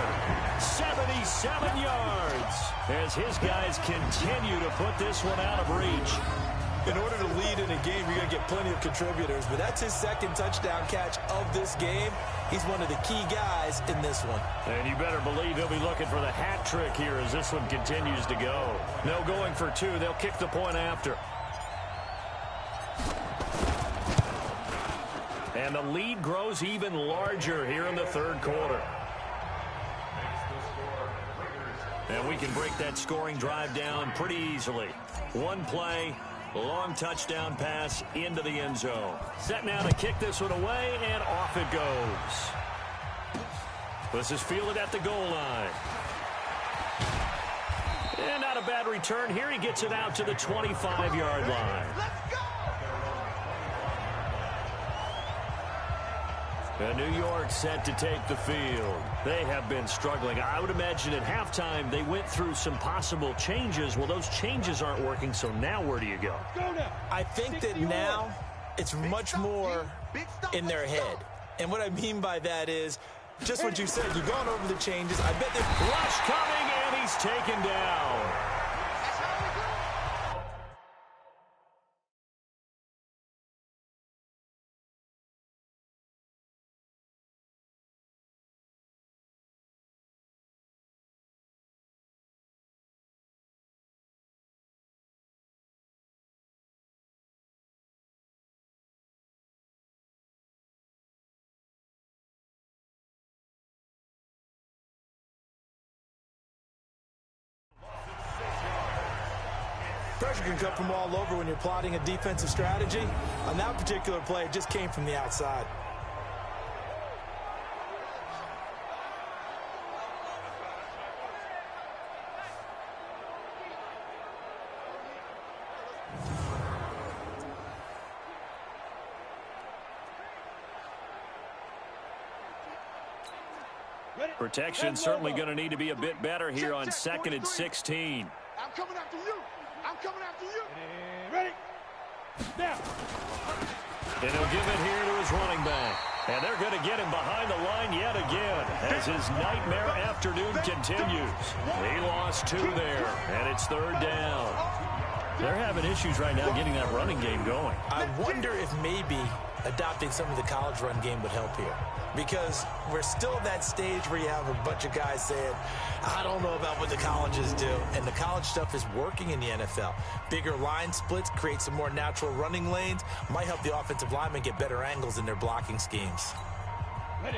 77 yards as his guys continue to put this one out of reach. In order to lead in a game, you're going to get plenty of contributors, but that's his 2nd touchdown catch of this game. He's one of the key guys in this one. And you better believe he'll be looking for the hat trick here as this one continues to go. No going for 2. They'll kick the point after. And the lead grows even larger here in the 3rd quarter. And we can break that scoring drive down pretty easily. One play, long touchdown pass into the end zone. Set now to kick this one away, and off it goes. This is fielded at the goal line. And not a bad return here. He gets it out to the 25-yard line. And New York set to take the field. They have been struggling. I would imagine at halftime they went through some possible changes. Well, those changes aren't working, so now where do you go? I think that now it's much more in their head. And what I mean by that is just what you said. You've gone over the changes. I bet they're rush coming, and he's taken down. Pressure can come from all over when you're plotting a defensive strategy. On that particular play, it just came from the outside. Protection certainly going to need to be a bit better here on 2nd and 16. I'm coming after you. I'm coming after you. Ready? Now. And he'll give it here to his running back. And they're going to get him behind the line yet again as his nightmare afternoon continues. He lost 2 there, and it's 3rd down. They're having issues right now getting that running game going. I wonder if maybe adopting some of the college run game would help here. Because we're still at that stage where you have a bunch of guys saying, I don't know about what the colleges do. And the college stuff is working in the NFL. Bigger line splits, create some more natural running lanes, might help the offensive linemen get better angles in their blocking schemes.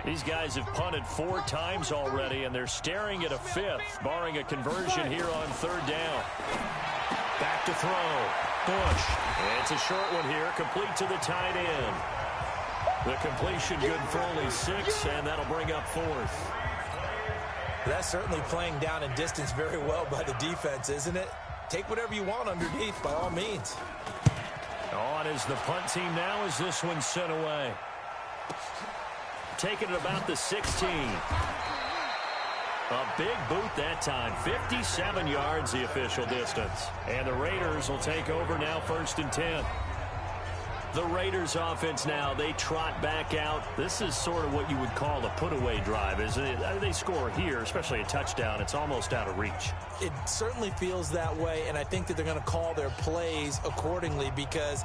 These guys have punted 4 times already, and they're staring at a 5th, barring a conversion here on 3rd down. Back to throw. Bush. It's a short one here, complete to the tight end. The completion good for only 6, and that'll bring up 4th. That's certainly playing down in distance very well by the defense, isn't it? Take whatever you want underneath, by all means. On is the punt team now as this one's sent away. Taking it about the 16. A big boot that time. 57 yards the official distance. And the Raiders will take over now 1st and 10. The Raiders offense now, they trot back out. This is sort of what you would call a put-away drive, isn't it? They score here, especially a touchdown. It's almost out of reach. It certainly feels that way, and I think that they're going to call their plays accordingly because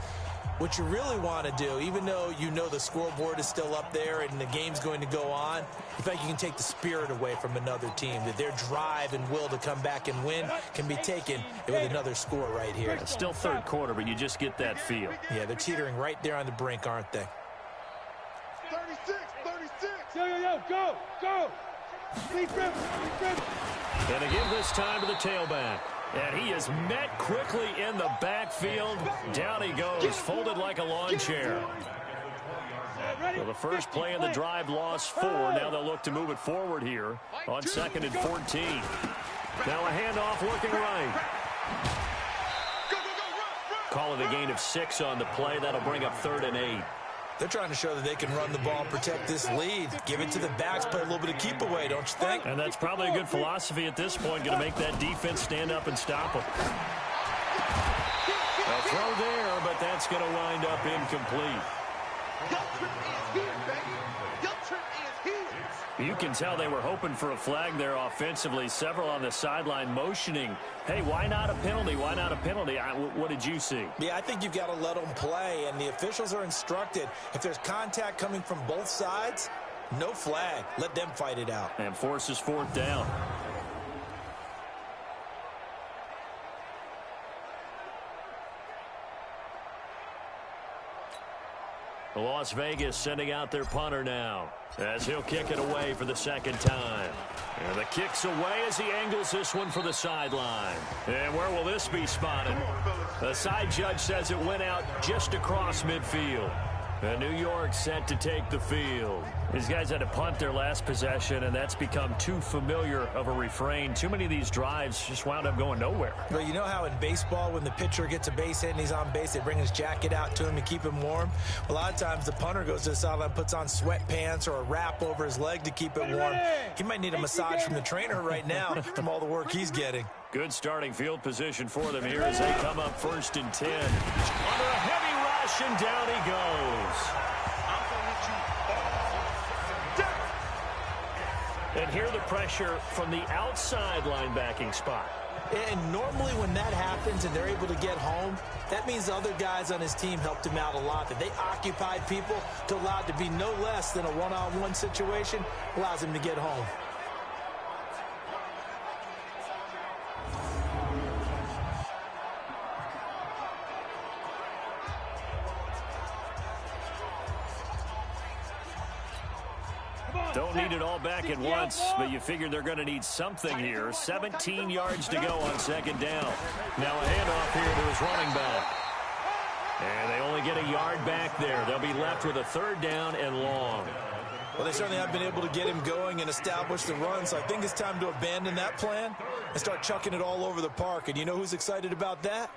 what you really want to do, even though you know the scoreboard is still up there and the game's going to go on, you think you can take the spirit away from another team, that their drive and will to come back and win can be taken with another score right here. It's still 3rd quarter, but you just get that feel. Yeah, they're teetering right there on the brink, aren't they? 36, 36. Yo, go, go. Be driven. And again this time to the tailback. And he is met quickly in the backfield. Down he goes, folded like a lawn chair. So the first play of the drive lost 4. Now they'll look to move it forward here on 2nd and 14. Now a handoff looking right. Call it a gain of 6 on the play. That'll bring up 3rd and 8. They're trying to show that they can run the ball and protect this lead. Give it to the backs, play a little bit of keep away, don't you think? And that's probably a good philosophy at this point, going to make that defense stand up and stop them. A throw there, but that's going to wind up incomplete. You can tell they were hoping for a flag there offensively. Several on the sideline motioning, hey, why not a penalty? Why not a penalty? What did you see? Yeah, I think you've got to let them play, and the officials are instructed. If there's contact coming from both sides, no flag. Let them fight it out. And forces 4th down. Las Vegas sending out their punter now as he'll kick it away for the 2nd time. And the kick's away as he angles this one for the sideline. And where will this be spotted? The side judge says it went out just across midfield. And New York set to take the field. These guys had to punt their last possession, and that's become too familiar of a refrain. Too many of these drives just wound up going nowhere. Well, you know how in baseball, when the pitcher gets a base hit and he's on base, they bring his jacket out to him and keep him warm? A lot of times the punter goes to the sideline, puts on sweatpants or a wrap over his leg to keep it warm. He might need a massage from the trainer right now from all the work he's getting. Good starting field position for them here as they come up 1st and 10. Under a heavy rush, and down he goes. And here the pressure from the outside linebacking spot. And normally when that happens and they're able to get home, that means the other guys on his team helped him out a lot. That they occupied people to allow it to be no less than a one-on-one situation allows him to get home. Don't need it all back at once, but you figure they're going to need something here. 17 yards to go on 2nd down. Now a handoff here to his running back. And they only get a yard back there. They'll be left with a 3rd down and long. Well, they certainly have been able to get him going and establish the run, so I think it's time to abandon that plan and start chucking it all over the park. And you know who's excited about that?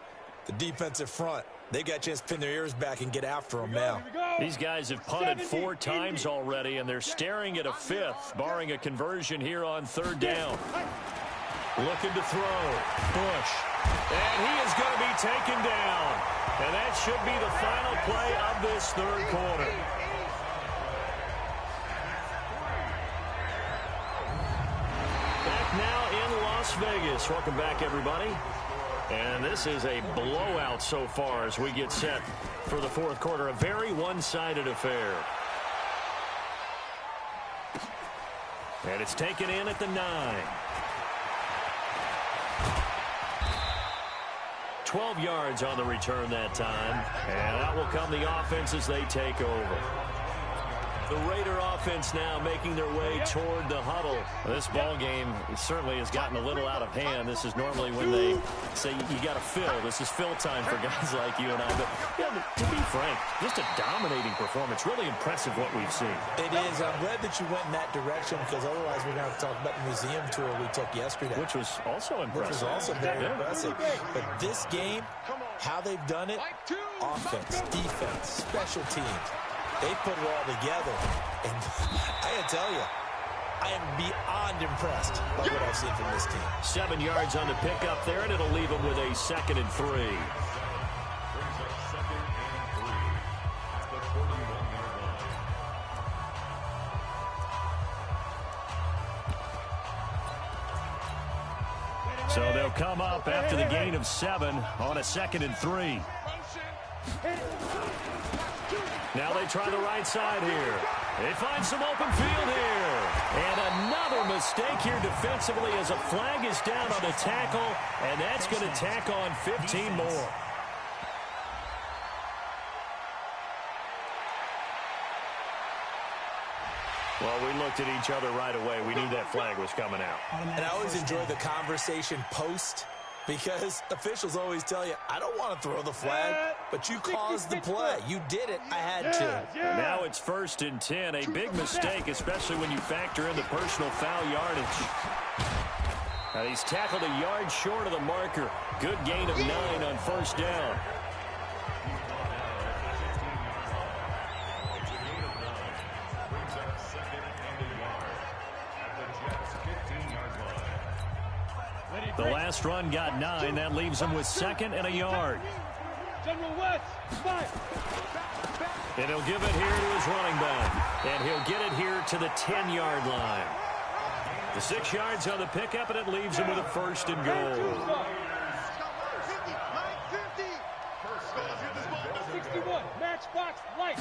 The defensive front. They got a chance to pin their ears back and get after him now. These guys have punted 4 times already, and they're staring at a 5th, barring a conversion here on 3rd down. Looking to throw. Bush. And he is going to be taken down. And that should be the final play of this 3rd quarter. Back now in Las Vegas. Welcome back, everybody. And this is a blowout so far as we get set for the 4th quarter. A very one-sided affair. And it's taken in at the 9. 12 yards on the return that time. And out will come the offense as they take over. The Raider offense now making their way toward the huddle. This ball game certainly has gotten a little out of hand. This is normally when they say you got to fill. This is fill time for guys like you and I. But yeah, to be frank, just a dominating performance. Really impressive what we've seen. It is. I'm glad that you went in that direction because otherwise we're going to have to talk about the museum tour we took yesterday. Which was also impressive. Which was also very impressive. But this game, how they've done it, offense, defense, special teams. They put it all together, and I gotta tell you, I am beyond impressed by what I've seen from this team. 7 yards on the pickup there, and it'll leave them with a 2nd and 3. So they'll come up after the gain of 7 on a 2nd and 3. Now they try the right side here. They find some open field here. And another mistake here defensively as a flag is down on the tackle, and that's going to tack on 15 more. Well, we looked at each other right away. We knew that flag was coming out. And I always enjoy the conversation post because officials always tell you, I don't want to throw the flag, but you caused the play. You did it. I had to. And now it's 1st and 10. A big mistake, especially when you factor in the personal foul yardage. And he's tackled a yard short of the marker. Good gain of 9 on 1st down. The last run got 9. That leaves him with 2nd and a yard. And he'll give it here to his running back. And he'll get it here to the 10-yard line. The 6 yards on the pickup, and it leaves him with a 1st and goal. 61, match box, light,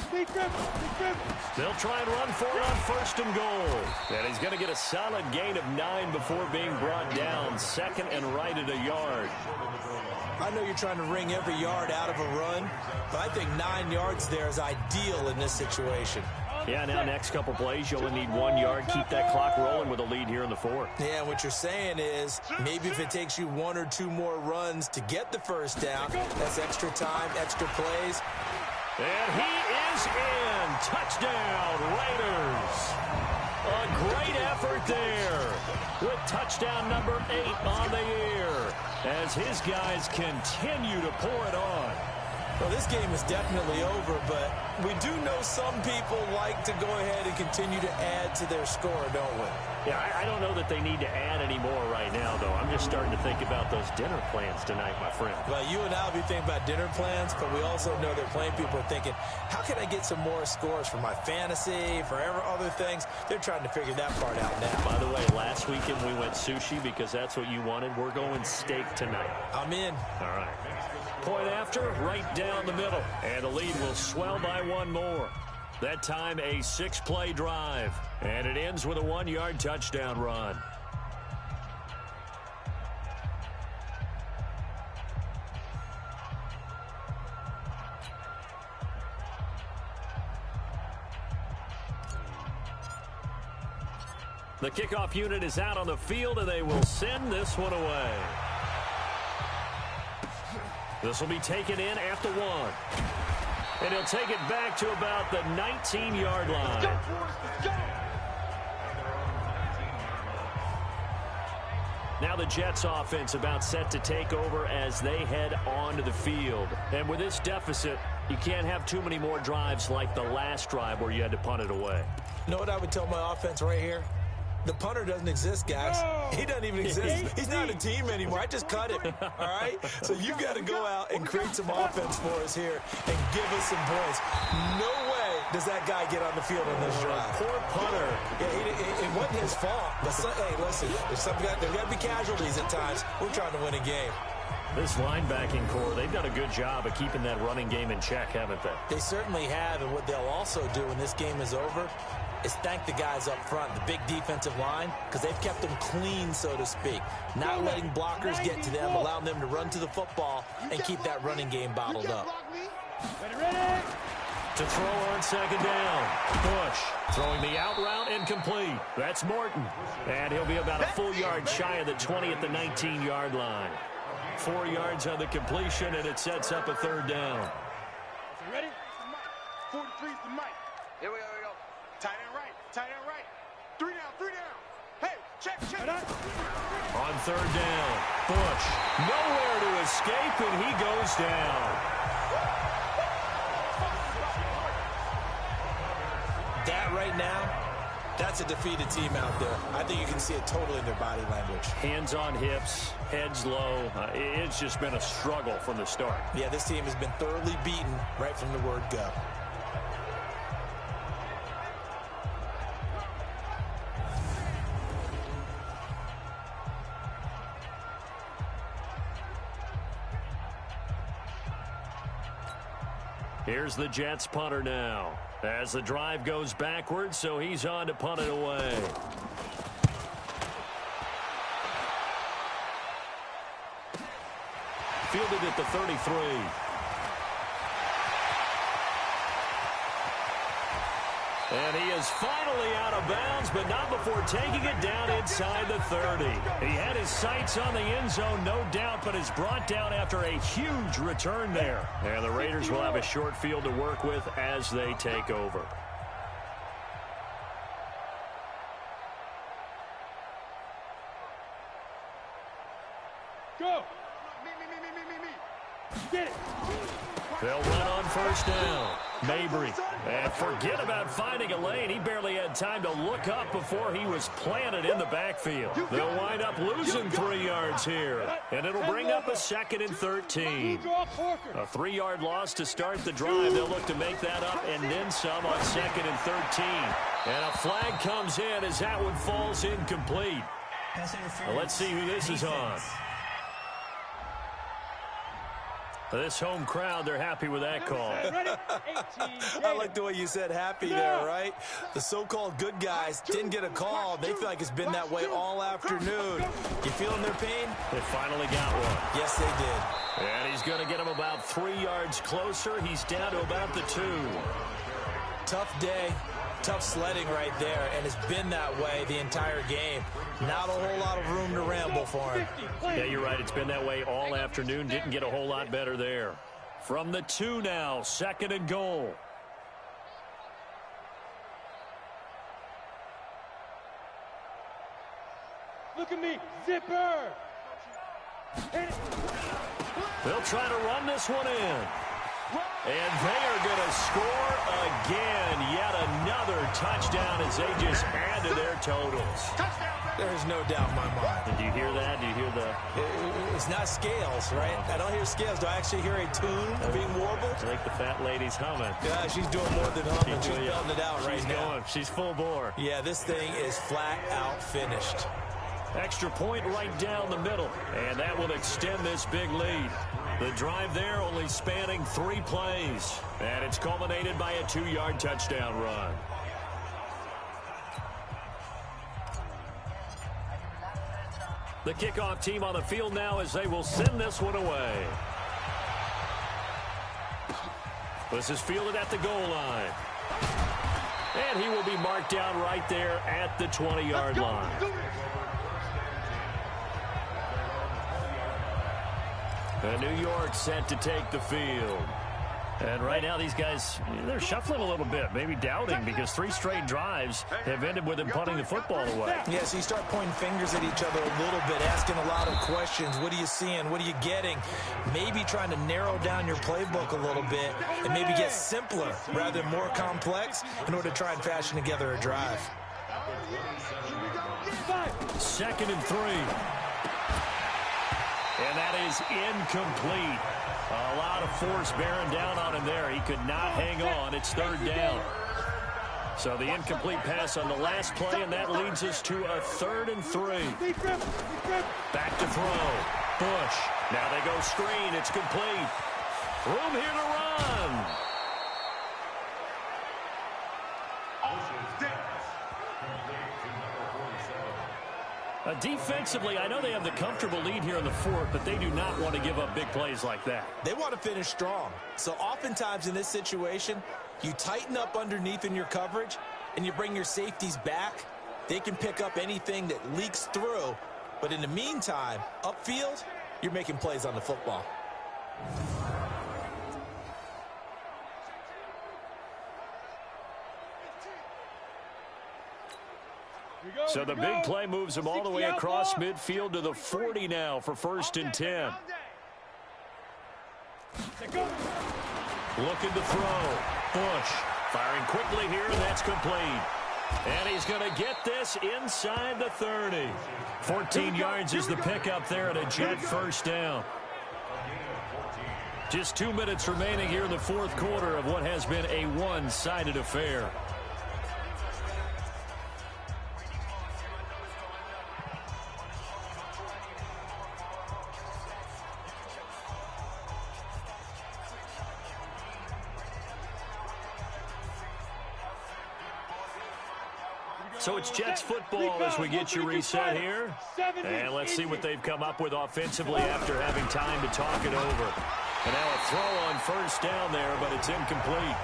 They'll try and run for it on 1st and goal. And he's going to get a solid gain of 9 before being brought down. 2nd and right at a yard. I know you're trying to wring every yard out of a run, but I think 9 yards there is ideal in this situation. Yeah, now next couple plays, you only need 1 yard. Keep that clock rolling with a lead here in the 4th. Yeah, what you're saying is maybe if it takes you 1 or 2 more runs to get the 1st down, that's extra time, extra plays. And he is is in. Touchdown, Raiders. A great effort there with touchdown number 8 on the year as his guys continue to pour it on. Well, this game is definitely over, but we do know some people like to go ahead and continue to add to their score, don't we? Yeah, I don't know that they need to add any more right now, though. I'm just starting to think about those dinner plans tonight, my friend. Well, you and I will be thinking about dinner plans, but we also know that playing people are thinking, how can I get some more scores for my fantasy, for other things? They're trying to figure that part out now. By the way, last weekend we went sushi because that's what you wanted. We're going steak tonight. I'm in. All right. Point after, right down the middle. And the lead will swell by one more. That time a 6-play drive. And it ends with a 1-yard touchdown run. The kickoff unit is out on the field, and they will send this one away. This will be taken in at the 1. And he'll take it back to about the 19-yard line. Now the Jets offense about set to take over as they head onto the field. And with this deficit, you can't have too many more drives like the last drive where you had to punt it away. You know what I would tell my offense right here? The punter doesn't exist, guys. He doesn't even exist. He's not a team anymore. I just cut him, all right? So you've got to go out and create some offense for us here and give us some points. No way does that guy get on the field on this drive. Poor punter. Yeah, it wasn't his fault. But hey, listen, there's got to be casualties at times. We're trying to win a game. This linebacking core, they've done a good job of keeping that running game in check, haven't they? They certainly have, and what they'll also do when this game is over is thank the guys up front, the big defensive line, because they've kept them clean, so to speak. Not letting blockers get to them, allowing them to run to the football and keep that running game bottled up. Ready. To throw on second down. Bush throwing the out route incomplete. That's Morton. And he'll be about a full yard shy of the 20 at the 19-yard line. 4 yards on the completion, and it sets up a third down. Ready? 43 is the mic. Here we go. Tight end right. 3 down. Hey, check. On third down, Bush nowhere to escape, and he goes down. That right now, that's a defeated team out there. I think you can see it totally in their body language. Hands on hips, heads low. It's just been a struggle from the start. Yeah, this team has been thoroughly beaten right from the word go. Here's the Jets punter now as the drive goes backwards, so he's on to punt it away. Fielded at the 33. And he is finally out of bounds, but not before taking it down inside the 30. He had his sights on the end zone, no doubt, but is brought down after a huge return there. And the Raiders will have a short field to work with as they take over. Go. Me. Get it. They'll run on first down. Mabry. And forget about finding a lane. He barely had time to look up before he was planted in the backfield. They'll wind up losing 3 yards here. And it'll bring up a 2nd and 13. A 3-yard loss to start the drive. They'll look to make that up and then some on 2nd and 13. And a flag comes in as that one falls incomplete. Well, let's see who this is on. This home crowd, they're happy with that call. I like the way you said happy there, right? The so-called good guys didn't get a call. They feel like it's been that way all afternoon. You feeling their pain? They finally got one. Yes, they did. And he's going to get him about 3 yards closer. He's down to about the 2. Tough day. Tough sledding right there, and it's been that way the entire game. Not a whole lot of room to ramble for him. Yeah, you're right. It's been that way all afternoon. Didn't get a whole lot better there. From the 2 now, 2nd and goal. Look at me. Zipper. They'll try to run this one in. And they are going to score again. Yet another touchdown as they just add to their totals. There's no doubt in my mind. Did you hear that? Did you hear the... It's not scales, right? I don't hear scales. Do I actually hear a tune being warbled? I think the fat lady's humming. Yeah, she's doing more than humming. She's belting it out right now. Going. She's full bore. Yeah, this thing is flat out finished. Extra point right down the middle. And that will extend this big lead. The drive there only spanning 3 plays. And it's culminated by a 2-yard touchdown run. The kickoff team on the field now as they will send this one away. This is fielded at the goal line. And he will be marked down right there at the 20-yard line. And New York set to take the field. And right now these guys, they're shuffling a little bit, maybe doubting, because 3 straight drives have ended with them punting the football away. Yeah, so you start pointing fingers at each other a little bit, asking a lot of questions. What are you seeing? What are you getting? Maybe trying to narrow down your playbook a little bit and maybe get simpler rather than more complex in order to try and fashion together a drive. 2nd and 3. And that is incomplete. A lot of force bearing down on him there. He could not hang on. It's 3rd down. So the incomplete pass on the last play, and that leads us to a 3rd and 3. Back to throw. Bush. Now they go screen. It's complete. Room here to run. Defensively, I know they have the comfortable lead here in the 4th, but they do not want to give up big plays like that. They want to finish strong. So oftentimes in this situation, you tighten up underneath in your coverage and you bring your safeties back. They can pick up anything that leaks through. But in the meantime, upfield, you're making plays on the football. So the big play moves him all the way across midfield to the 40 now for 1st and 10. Looking to throw. Bush firing quickly here, and that's complete. And he's going to get this inside the 30. 14 yards is the pickup there at a Jet 1st down. Just 2 minutes remaining here in the 4th quarter of what has been a one-sided affair. So it's Jets football as we get you reset here. And let's see what they've come up with offensively after having time to talk it over. And now a throw on 1st down there, but it's incomplete.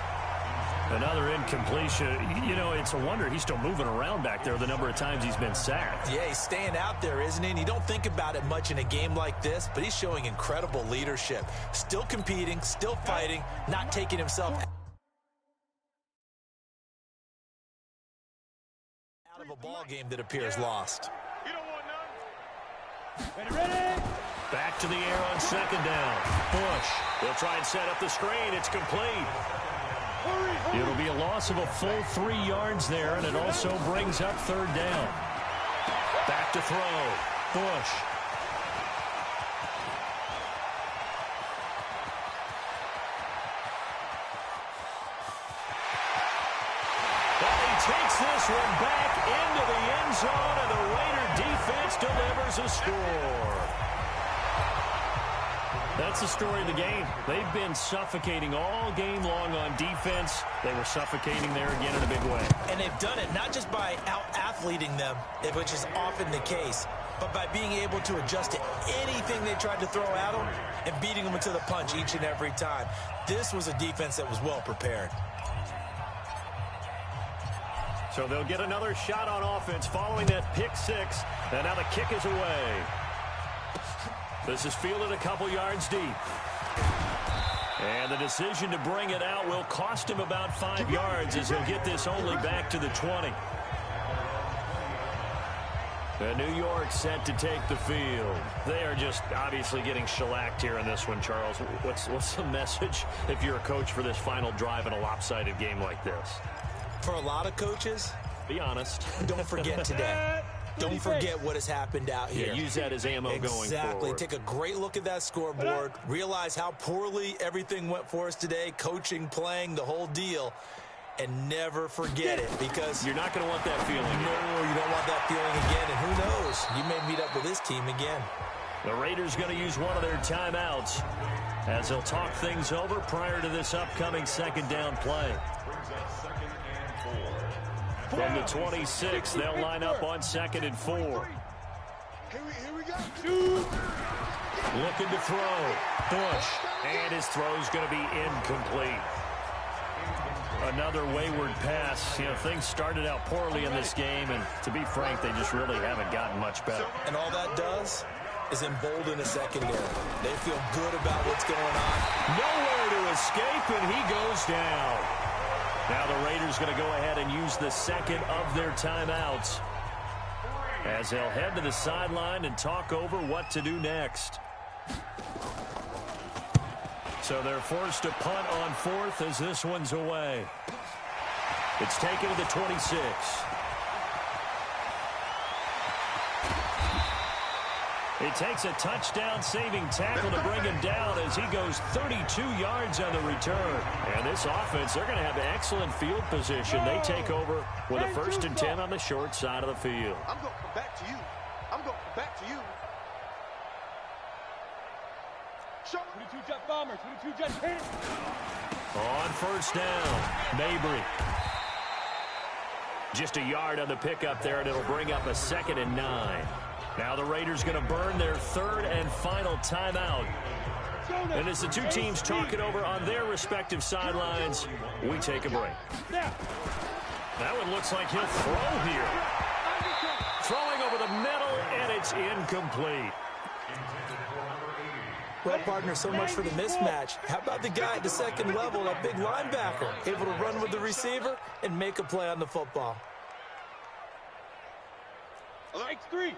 Another incompletion. You know, it's a wonder he's still moving around back there the number of times he's been sacked. Yeah, he's staying out there, isn't he? And you don't think about it much in a game like this, but he's showing incredible leadership. Still competing, still fighting, not taking himself out of a ball game that appears lost. You don't want none. Ready? Back to the air on 2nd down. Bush. They'll try and set up the screen. It's complete. It'll be a loss of a full 3 yards there, and it also brings up 3rd down. Back to throw. Bush. Takes this one back into the end zone, and the Raider defense delivers a score. That's the story of the game. They've been suffocating all game long on defense. They were suffocating there again in a big way. And they've done it not just by out-athleting them, which is often the case, but by being able to adjust to anything they tried to throw at them and beating them into the punch each and every time. This was a defense that was well prepared. So they'll get another shot on offense following that pick 6. And now the kick is away. This is fielded a couple yards deep. And the decision to bring it out will cost him about 5 yards as he'll get this only back to the 20. New York set to take the field. They are just obviously getting shellacked here in this one, Charles. What's the message if you're a coach for this final drive in a lopsided game like this? For a lot of coaches, be honest. Don't forget today. Don't forget what has happened out here. Yeah, use that as ammo going forward. Exactly. Take a great look at that scoreboard. Realize how poorly everything went for us today. Coaching, playing, the whole deal. And never forget it, because you're not going to want that feeling. No, you don't want that feeling again. And who knows? You may meet up with this team again. The Raiders going to use one of their timeouts as they'll talk things over prior to this upcoming second down play. From the 26, they'll line up on 2nd and 4. Here we go. Looking to throw. Bush. And his throw's going to be incomplete. Another wayward pass. You know, things started out poorly in this game, and to be frank, they just really haven't gotten much better. And all that does is embolden a secondary. They feel good about what's going on. Nowhere to escape, and he goes down. Now the Raiders going to go ahead and use the second of their timeouts as they'll head to the sideline and talk over what to do next. So they're forced to punt on 4th as this one's away. It's taken to the 26. It takes a touchdown-saving tackle to bring him down as he goes 32 yards on the return. And this offense, they're going to have excellent field position. They take over with a 1st and 10 on the short side of the field. I'm going to come back to you. I'm going to come back to you. 22 jet bombers, 22 jet hit. On 1st down, Mabry. Just a yard on the pickup there, and it'll bring up a 2nd and 9. Now the Raiders going to burn their 3rd and final timeout. And as the two teams talk it over on their respective sidelines, we take a break. That one looks like he'll throw here. Throwing over the middle, and it's incomplete. Well, partner, so much for the mismatch. How about the guy at the second level, that big linebacker, able to run with the receiver and make a play on the football? X3,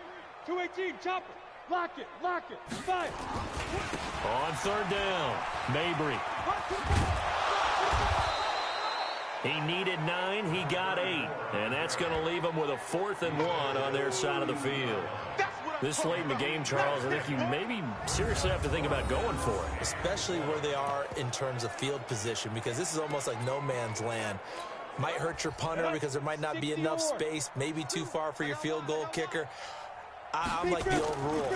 218, chopper. Lock it, 5. On 3rd down, Mabry. He needed 9, he got 8. And that's going to leave him with a 4th and 1 on their side of the field. This late in the game, Charles, I think you maybe seriously have to think about going for it. Especially where they are in terms of field position, because this is almost like no man's land. Might hurt your punter because there might not be enough space, maybe too far for your field goal kicker. I'm like the old rule.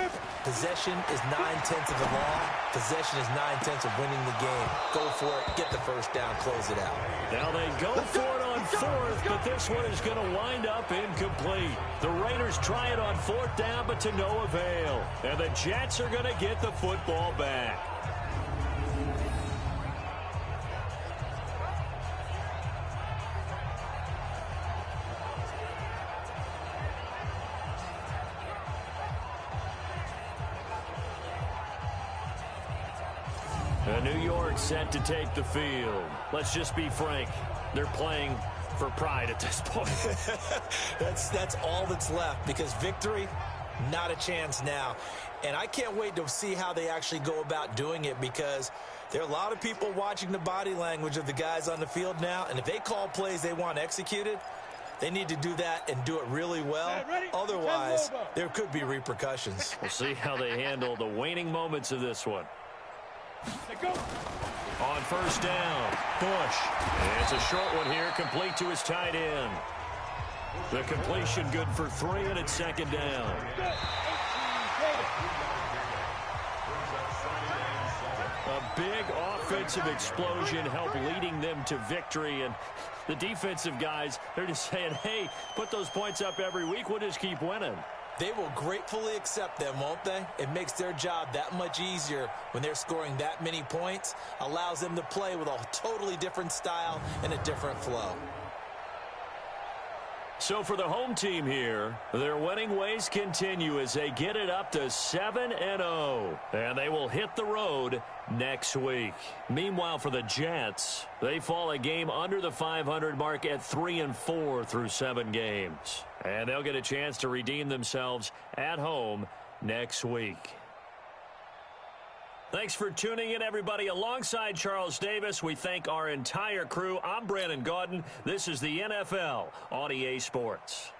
Possession is 9/10 of the law. Possession is 9/10 of winning the game. Go for it, get the 1st down, close it out. Now they go for it on 4th, but this one is going to wind up incomplete. The Raiders try it on 4th down, but to no avail. And the Jets are going to get the football back. New York set to take the field. Let's just be frank. They're playing for pride at this point. That's all that's left, because victory, not a chance now. And I can't wait to see how they actually go about doing it, because there are a lot of people watching the body language of the guys on the field now, and if they call plays they want executed, they need to do that and do it really well. Otherwise, there could be repercussions. We'll see how they handle the waning moments of this one. On 1st down, Bush. And it's a short one here, complete to his tight end. The completion good for 3, and it's 2nd down. A big offensive explosion helped leading them to victory, and the defensive guys, they're just saying, hey, put those points up every week, we'll just keep winning. They will gratefully accept them, won't they? It makes their job that much easier when they're scoring that many points. Allows them to play with a totally different style and a different flow. So for the home team here, their winning ways continue as they get it up to 7-0. And they will hit the road next week. Meanwhile, for the Jets, they fall a game under the 500 mark at 3-4 through 7 games. And they'll get a chance to redeem themselves at home next week. Thanks for tuning in, everybody. Alongside Charles Davis, we thank our entire crew. I'm Brandon Gaudin. This is the NFL on EA Sports.